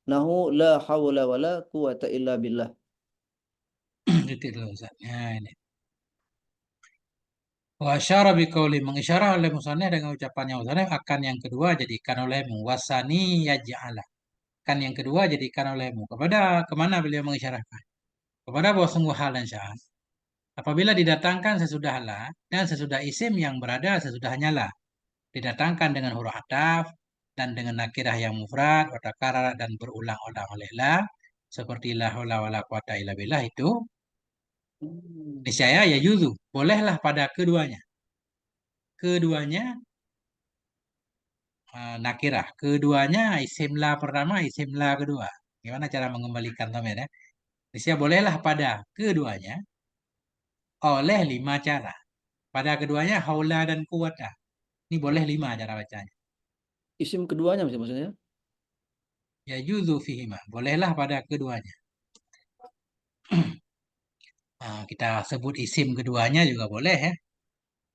Nahu la hawla wala quwata illa billah. Itu dulu Ustaz. Ya, ini. Wa asyara biqauli mengisyarah oleh musannif dengan ucapannya musannif akan yang kedua jadikan olehmu wasani yaj'ala. Kan yang kedua jadikan olehmu. Kepada kemana beliau mengisyarahkan? Kepada bahwa sungguh hal dan sya'an. Apabila didatangkan sesudah la dan sesudah isim yang berada sesudahnya la. Didatangkan dengan huruf ataf dan dengan nakirah yang mufrad, watakara dan berulang-ulang oleh la. Seperti la haula wala quwata illa billah itu. Niscaya ya yuzu. Bolehlah pada keduanya. Keduanya nakirah. Keduanya isim la pertama, isim la kedua. Gimana cara mengembalikan tamir ya? Niscaya bolehlah pada keduanya oleh lima cara. Pada keduanya haula dan quwata. Ini boleh lima cara bacanya. Isim keduanya maksudnya? Ya yuzu fihima. Bolehlah pada keduanya. Kita sebut isim keduanya juga boleh ya.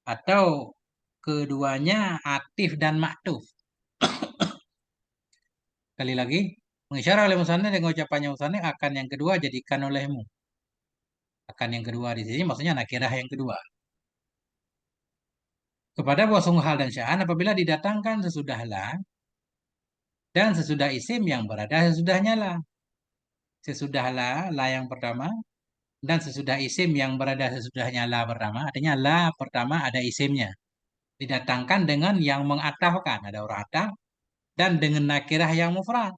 Atau keduanya atif dan maktuf. Sekali lagi, mengisyarah oleh musannif dengan ucapannya musannif akan yang kedua jadikan olehmu. Akan yang kedua di sini maksudnya nakirah yang kedua. Kepada bahwa sungguh hal dan sya'an apabila didatangkan sesudah la dan sesudah isim yang berada sesudahnya la. Sesudah la yang pertama dan sesudah isim yang berada sesudahnya la pertama. Artinya la pertama ada isimnya. Didatangkan dengan yang mengatafkan. Ada huruf ataf dan dengan nakirah yang mufrad.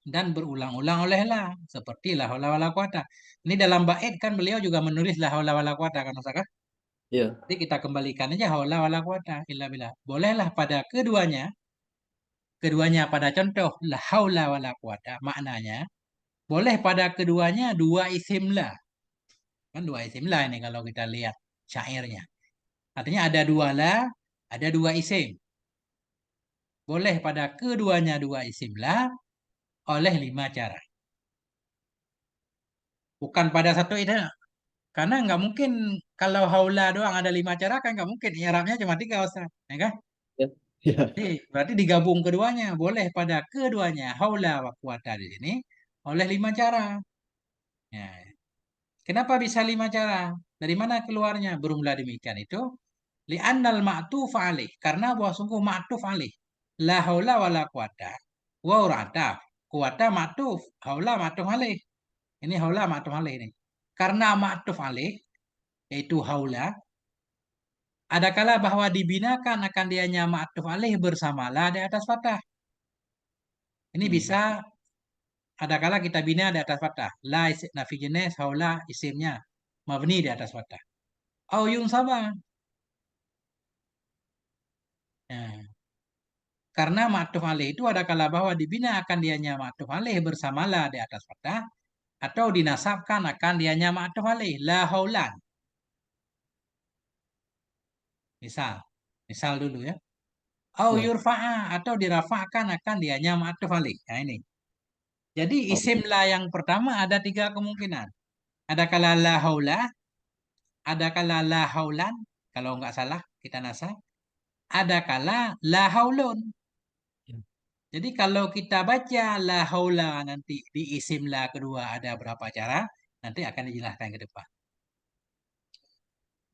Dan berulang-ulang oleh la. Seperti la haula wala quwata. Ini dalam bait kan beliau juga menulis la haula wala quwata kan Ustaz kan? Ya. Jadi kita kembalikan aja haula wala quwata illa billah. Bolehlah pada keduanya pada contoh la haula wala quwata maknanya boleh pada keduanya dua isim la. Kan dua isim la ini kalau kita lihat syairnya. Artinya ada dua la, ada dua isim. Boleh pada keduanya dua isim la oleh lima cara. Bukan pada satu itu. Karena nggak mungkin kalau haula doang ada lima cara kan nggak mungkin. I'rabnya cuma tiga Ustaz. Ya kan? Ya. Ya. Berarti digabung keduanya. Boleh pada keduanya haula wa quwata di sini oleh lima cara. Ya. Kenapa bisa lima cara? Dari mana keluarnya? Berumlah demikian itu. Li'annal ma'tuf alih. Karena bahwa sungguh ma'tuf alih. La haula wa la quwata. Wa ur'ataf. Quwata ma'tuf. Haula ma'tuf alih. Ini haula ma'tuf alih ini. karena ma'tuf alaih, yaitu haula, ada kala bahwa dibinakan akan dianya ma'tuf alaih bersama la di atas fathah. Ini bisa ada kala kita bina di atas fathah. La nafi jenis, haula isimnya mabni di atas fathah. Au yung sama. Nah, karena ma'tuf alaih itu ada kala bahwa dibina akan dianya ma'tuf alaih bersama la di atas fathah atau dinasabkan akan dianya ma'tuf alaih la haulan. Misal, misal dulu ya. Au Ya. yurfa'a atau dirafa'kan akan dianya ma'tuf alaih. Nah ini. Jadi Oh, isim la yang pertama ada tiga kemungkinan. Ada kala la haula, ada kala la haulan, kalau nggak salah kita nasab. Ada kala la haulun. ya. Jadi kalau kita baca la haula nanti di isim la kedua ada berapa cara, nanti akan dijelaskan ke depan.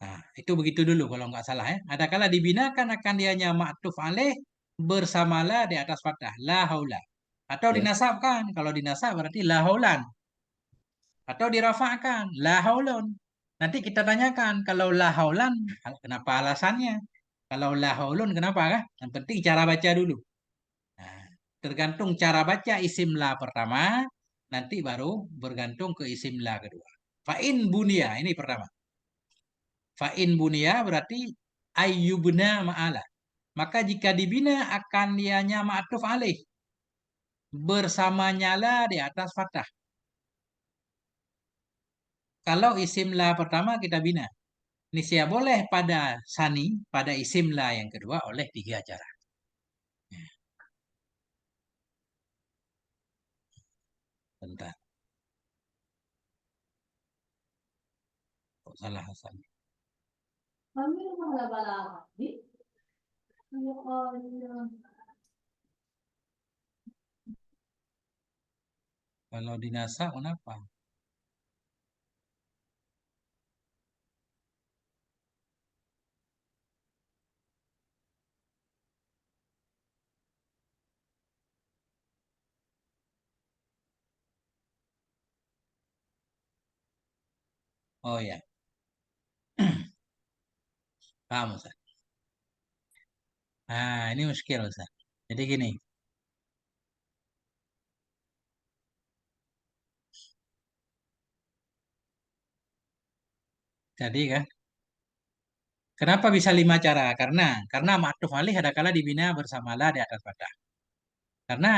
Nah, itu begitu dulu kalau nggak salah ya. Ada kala dibinakan akan dianya ma'tuf alaih bersama la di atas fathah, la haula. Atau Ya. dinasabkan, kalau dinasab berarti la haulan. Atau dirafa'kan, la haulun. Nanti kita tanyakan, kalau la haulan, kenapa alasannya? Kalau la haulun, kenapa kah? Yang penting cara baca dulu. Nah, tergantung cara baca isim la pertama, nanti baru bergantung ke isim la kedua. Fa'in bunia, ini pertama. Fa'in bunia berarti ayyubna ma'ala. Maka jika dibina akan dianya ma'tuf alaih. Bersamanya la di atas fathah. Kalau isim la pertama kita bina. Nisya boleh pada sani, pada isim la yang kedua oleh tiga cara. Bentar, kok salah Hasan. Kalau dinasa kenapa? Oh ya, paham Ustaz. Nah, ini muskil Ustaz. Jadi gini, jadi kan, kenapa bisa lima cara? Karena ma'tuf alih ada kala dibina bersama la di atas fathah. Karena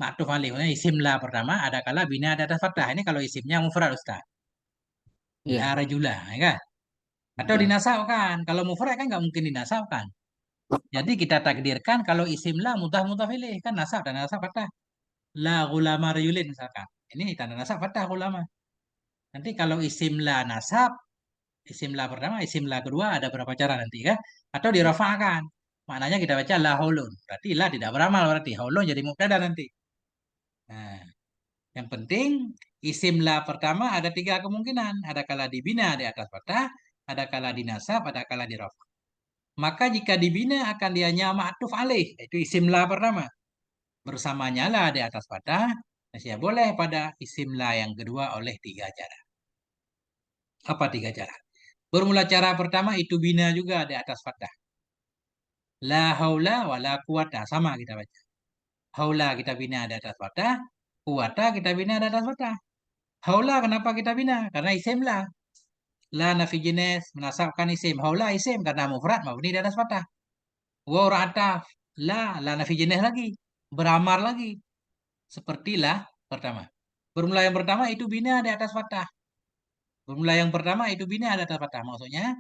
ma'tuf alih, isim la pertama ada kala bina di atas fathah. Ini kalau isimnya mufrad Ustaz. La Ya. rajula, ya kan? Atau Ya. dinasabkan. Kalau mufrad kan nggak mungkin dinasabkan. Jadi kita takdirkan kalau isim la mudhaf ilaih kan nasab dan nasab fathah. La gulama rajulin misalkan. Ini tanda nasab fathah gulama. Nanti kalau isim la nasab, isim la pertama, isim la kedua ada berapa cara nanti kan? Atau dirafa'kan. Maknanya kita baca la haulun. Berarti la tidak beramal berarti. Haulun jadi mubtada nanti. Nah, yang penting isim la pertama ada tiga kemungkinan. Ada kala dibina di atas fathah, ada kala dinasab, ada kala dirafa. Maka jika dibina akan dianya ma'tuf alaih, itu isim la pertama. Bersamanya la di atas fathah, masih boleh pada isim la yang kedua oleh tiga cara. Apa tiga cara? Bermula cara pertama itu bina juga di atas fathah. La haula wa la quwata. Sama kita baca. Haula kita bina di atas fathah. Quwata kita bina di atas fathah. Haula kenapa kita bina? Karena isim la. La nafi jenis menasabkan isim. Haula isim karena mufrad mabni di atas fathah. Wa ra'ataf. La nafi jenis lagi. Beramar lagi. Sepertilah pertama. Bermula yang pertama itu bina di atas fathah. Bermula yang pertama itu bina di atas fathah. Maksudnya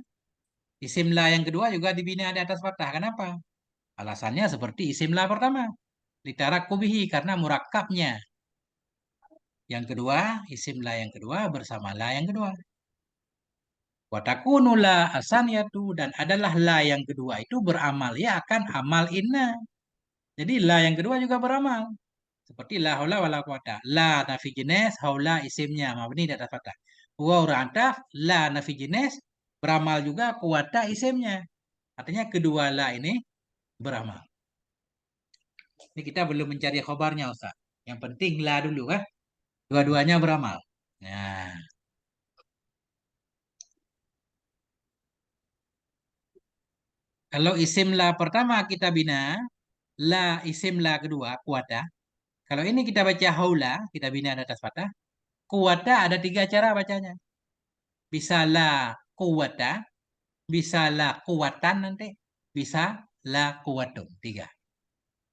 isim la yang kedua juga dibina di atas fathah. Kenapa? Alasannya seperti isim la pertama. Litarakubihi karena murakkabnya. Yang kedua, isim la yang kedua bersama la yang kedua. Watakunu la asaniyatu dan adalah la yang kedua itu beramal ya akan amal inna. Jadi la yang kedua juga beramal. Seperti la haula wala quwata. La nafi jenis, haula isimnya mabni di atas fathah. Wa urantaf la nafi jenis beramal juga quwata isimnya. Artinya kedua la ini beramal. Ini kita belum mencari khobarnya Ustaz. Yang penting la dulu kan. Dua-duanya beramal. Nah, Kalau isim la pertama kita bina, la isim la kedua kuwata. Kalau ini kita baca haula, kita bina di atas fathah. Kuwata ada tiga cara bacanya. Bisa la kuwata, bisa la kuwatan nanti, bisa la kuwatun. Tiga.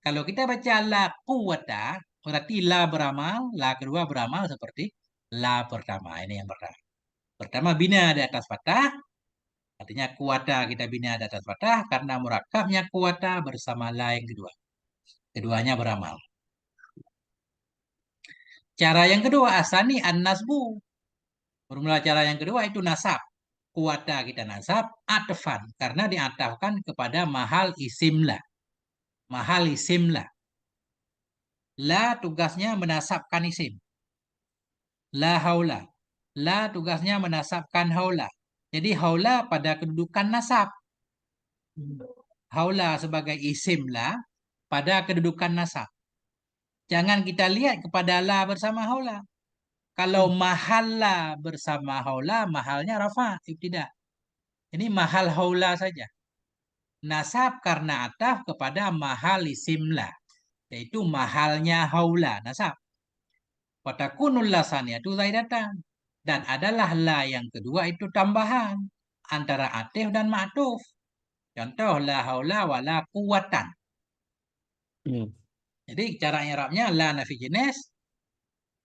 Kalau kita baca la kuwata, berarti la beramal, la kedua beramal seperti la pertama. Ini yang pertama. Pertama bina di atas fathah, artinya kuwata kita bina di atas fathah karena murakabnya kuwata bersama la yang kedua. Keduanya beramal. Cara yang kedua asani an-nasbu. Formula cara yang kedua itu nasab. Kuwata kita nasab, atfan. Karena diatafkan kepada mahal isim la. Mahal isim la. La tugasnya menasabkan isim. La haula. La tugasnya menasabkan haula. Jadi haula pada kedudukan nasab. Haula sebagai isim la pada kedudukan nasab. Jangan kita lihat kepada la bersama haula. Kalau mahal la bersama haula, mahalnya rafa, tidak. Ini mahal haula saja. Nasab karena ataf kepada mahal isim la, yaitu mahalnya haula, nasab. Watakunul lasaniyatu zaidatan. Dan adalah la yang kedua itu tambahan antara atif dan ma'tuf. Contoh la haula wala quwatan. Hmm. Jadi cara i'rabnya la nafi jenis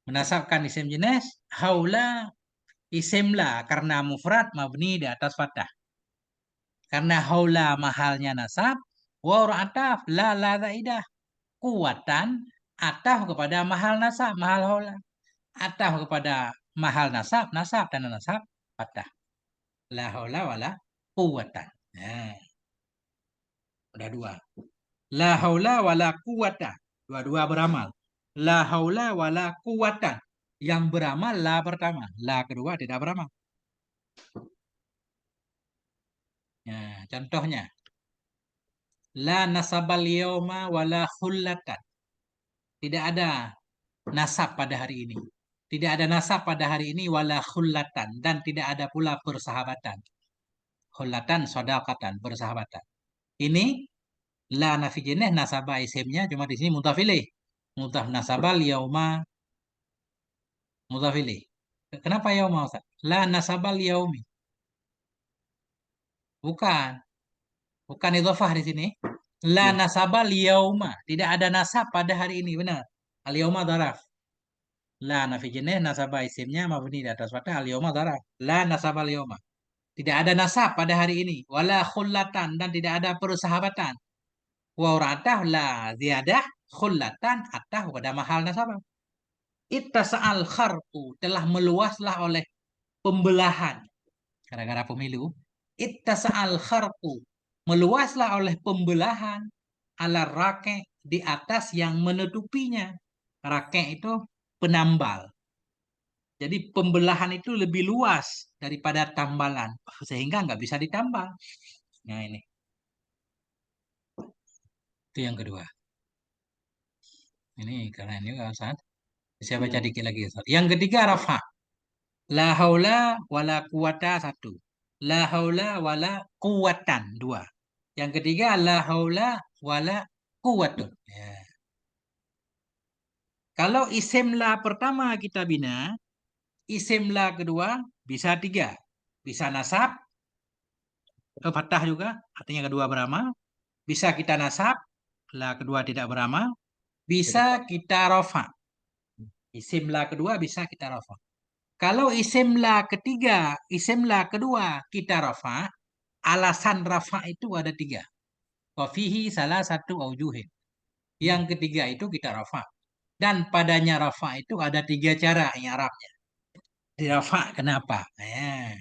menasabkan isim jenis, haula isim la karena mufrad mabni di atas fathah. Karena haula mahalnya nasab, wa ataf la zaidah. Kuwatan ataf kepada mahal nasab, mahal haula. Ataf kepada mahal nasab, nasab dan nasab fathah. La haula wala quwatan. Nah, udah dua. La haula wala quwata. Dua-dua beramal. La haula wala quwata. Yang beramal la pertama. La kedua tidak beramal. Nah, contohnya. La nasabal yawma wala khullatan. Tidak ada nasab pada hari ini. Tidak ada nasab pada hari ini wala khullatan. Dan tidak ada pula persahabatan. Khullatan, sodakatan, persahabatan. Ini la nafi jenis nasabah isimnya cuma di sini mutafilih. Mutaf nasabal yauma mutafilih. Kenapa yauma Ustaz? La nasabal yaumi. Bukan. Bukan idhofah di sini. La Ya. nasabal yauma. Tidak ada nasab pada hari ini. Benar. Al yauma daraf. La nafi jenis nasabah isimnya mabni di atas fathah al yauma daraf. La nasabal yauma. Tidak ada nasab pada hari ini. Wala khullatan dan tidak ada persahabatan. Wa uratah la ziyadah khullatan atah pada mahal nasabah. Ittasa'al kharqu telah meluaslah oleh pembelahan. Gara-gara pemilu. Ittasa'al kharqu meluaslah oleh pembelahan ala rake di atas yang menutupinya. Rake itu penambal. Jadi pembelahan itu lebih luas daripada tambalan. Sehingga nggak bisa ditambal. Nah ini. Itu yang kedua. Ini keren juga Ustaz. Saya baca Ya. dikit lagi Ustaz. Yang ketiga rafa. La haula wala quwata satu. La haula wala quwatan dua. Yang ketiga la haula wala quwatun. Ya. Kalau isim la pertama kita bina, isim la kedua bisa tiga. Bisa nasab, fathah juga, artinya kedua beramal. Bisa kita nasab, la kedua tidak beramal. Bisa kita rofa. Isim la kedua bisa kita rofa. Kalau isim la ketiga, isim la kedua kita rafa, alasan rafa itu ada tiga. Wafihi salah satu aujuhin. Yang ketiga itu kita rafa. Dan padanya rafa itu ada tiga cara Arabnya. Di rafa kenapa? Iya,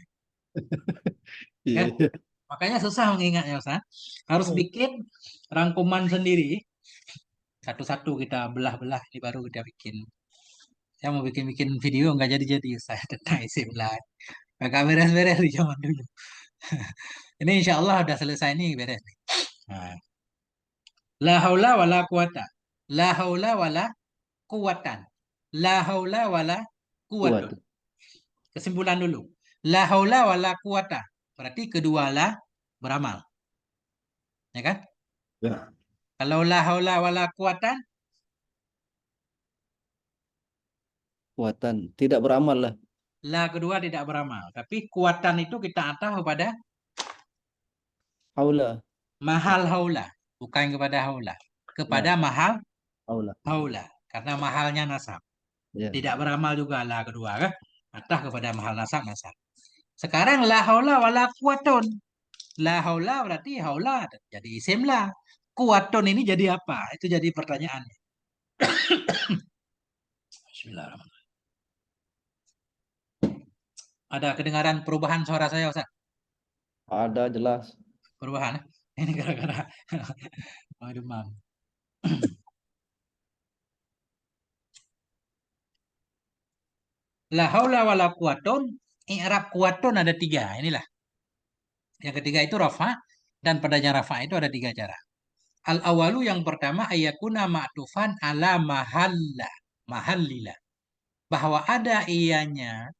Kan? iya. Makanya susah mengingatnya Ustaz. Harus bikin rangkuman sendiri. Satu-satu kita belah-belah. Ini baru kita bikin. Saya mau bikin-bikin video nggak jadi-jadi Ustaz tentang isim lah. Agak beres-beres di zaman dulu. Ini insya Allah udah selesai nih beres nih. Nah, la haula wala quwata. La haula wala quwatan. La haula wala quwatun. Kuat. Kesimpulan dulu. La haula wala quwata. Berarti kedua la beramal. Ya kan? Ya. Kalau la haula wala quwatan, Kuatan. Tidak beramal lah. la kedua tidak beramal. Tapi kuatan itu kita ataf kepada Haula. mahal haula, bukan kepada haula. Kepada Ya. mahal Haula. haula. Karena mahalnya nasab. Ya. Tidak beramal juga la kedua kan? Ataf kepada mahal nasab nasab. Sekarang la haula wala quwatun. La haula berarti haula jadi isim lah. Kuwatun ini jadi apa? Itu jadi pertanyaan. Bismillahirrahmanirrahim. Ada kedengaran perubahan suara saya, Ustaz? Ada jelas. Perubahan. Ini gara-gara oh, demam. La haula wala quwatun. I'rab quwatun ada tiga. Inilah. Yang ketiga itu rafa. Dan padanya rafa itu ada tiga cara. Al awalu yang pertama ayakuna ma'tufan ala mahalla. Mahallila. Bahwa ada ianya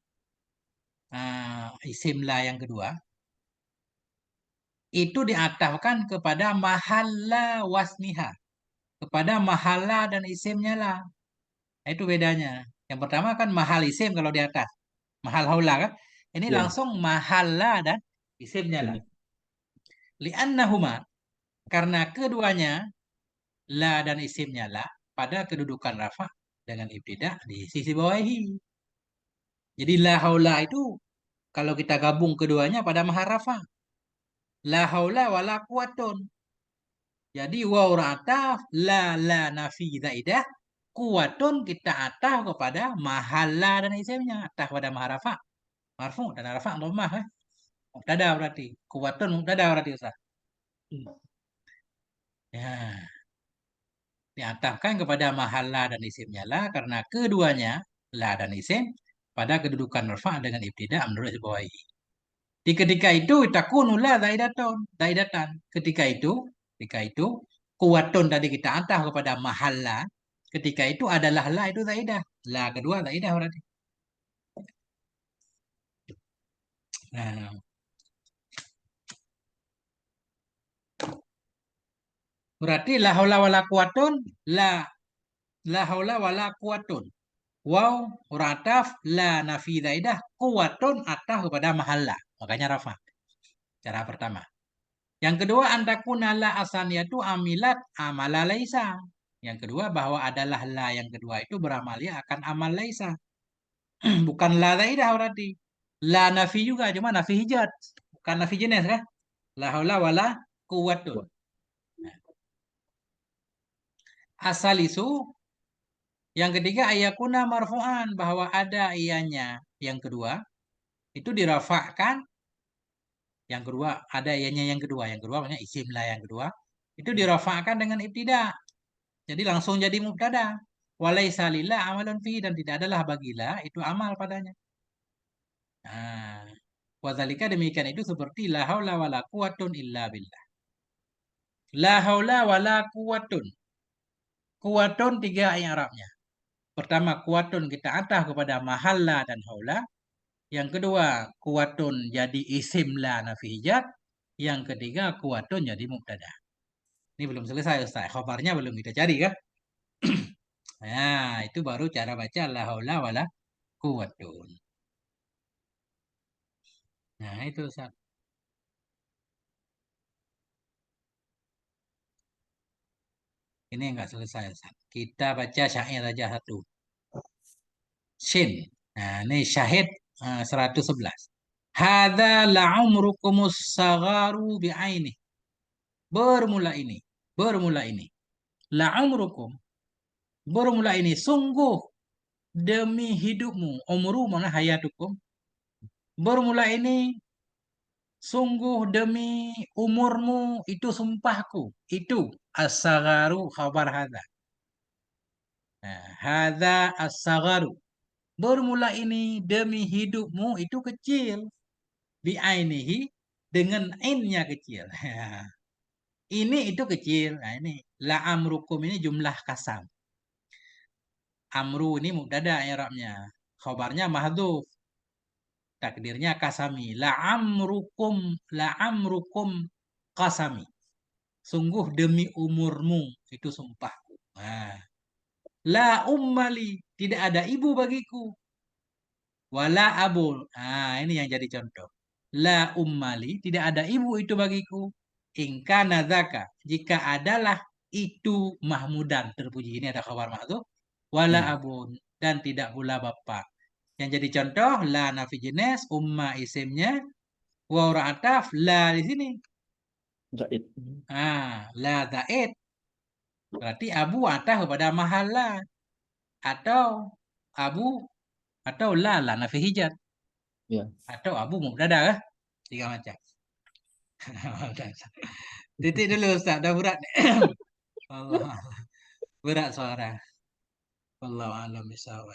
isim la yang kedua. Itu diatafkan kepada mahalla wasniha. Kepada mahalla dan isimnya lah. Itu bedanya. Yang pertama kan mahal isim kalau di atas. Mahal haula kan. Ini Ya. langsung mahalla dan isimnya lah. Sini. Li'annahuma. Karena keduanya la dan isimnya la pada kedudukan rafa dengan ibtida di sisi bawahi. Jadi la haula itu kalau kita gabung keduanya pada mahal rafa. La haula wala quwatun. Jadi waw ataf la nafi zaidah kuwatun kita ataf kepada mahalla dan isimnya ataf pada maharafa marfu dan rafa dhammah mubtada berarti kuwatun mubtada berarti Ustaz. Ya, diatafkan kepada mahalla dan isimnya la karena keduanya la dan isim pada kedudukan rafa dengan ibtida menurut Sibawaihi. Di ketika itu takunu la zaidatan. Ketika itu kuwatun tadi kita antah kepada mahalla. Ketika itu adalah la itu zaidah. La kedua zaidah berarti. Nah, berarti la haula wala quwatun la haula wala quwatun. Wow, rataf la nafi zaidah quwatun atah kepada mahalla. Makanya rafa. Cara pertama. Yang kedua antakuna la asaniyatu amilat amala laisa. Yang kedua bahwa adalah la yang kedua itu beramalia akan amal laisa. Bukan la zaidah berarti. La nafi juga cuma nafi hijat. Bukan nafi jenis kan? La haula wala quwwatun. Kuat. Asal isu yang ketiga ayakuna marfu'an bahwa ada ianya. Yang kedua itu dirafa'kan. Yang kedua ada ianya yang kedua. Yang kedua maksudnya isim la yang kedua itu dirafa'kan dengan ibtida. Jadi langsung jadi mubtada. Walaisa lillah amalun fi dan tidak adalah bagilah itu amal padanya. Nah, wazalika demikian itu seperti la haula wala quwatun illa billah. La haula wala quwatun. Quwatun tiga i'rabnya. Pertama quwatun kita atah kepada mahalla dan haula. Yang kedua quwatun jadi isim la nafijat. Yang ketiga quwatun jadi mubtada. Ini belum selesai Ustaz. Khabarnya belum kita cari kan? Nah, itu baru cara baca la haula wala quwatun. Nah, itu Ustaz. Ini enggak selesai Ustaz. Kita baca syair aja satu. Shin. Nah, ini syahid 111. Hadza la'umrukumus sagaru bi'aini. Bermula ini. Bermula ini. La'umrukum. Bermula ini. Sungguh demi hidupmu. Umru mana hayatukum. Bermula ini. Sungguh demi umurmu. Itu sumpahku. Itu. As-sagaru khabar hadza. Nah, hadza as-sagaru. Bermula ini demi hidupmu itu kecil. Bi'ainihi dengan ainnya kecil. Ini itu kecil. Nah ini la amrukum ini jumlah kasam. Amru ini mubtada i'rabnya. Khabarnya mahdhuf. Takdirnya kasami. La amrukum kasami. Sungguh demi umurmu, itu sumpahku. Nah, la ummali, tidak ada ibu bagiku. Wala abun. Nah, ini yang jadi contoh. La ummali, tidak ada ibu itu bagiku. Ingka nazaka, jika adalah itu Mahmudan, terpuji. Ini ada khabar mahdhuf. Wala Ya, abun, dan tidak pula bapak. Yang jadi contoh, la nafi jenis, umma isimnya, waw ataf, la di sini. Zaid. La zaid. Berarti abu ataf kepada mahalla. Atau abu, atau la nafi hijat. Ya. Atau abu mubtada kah? Tiga macam. Titik dulu Ustaz, dah berat. Allah, berat suara. Wallahu a'lam bishawab.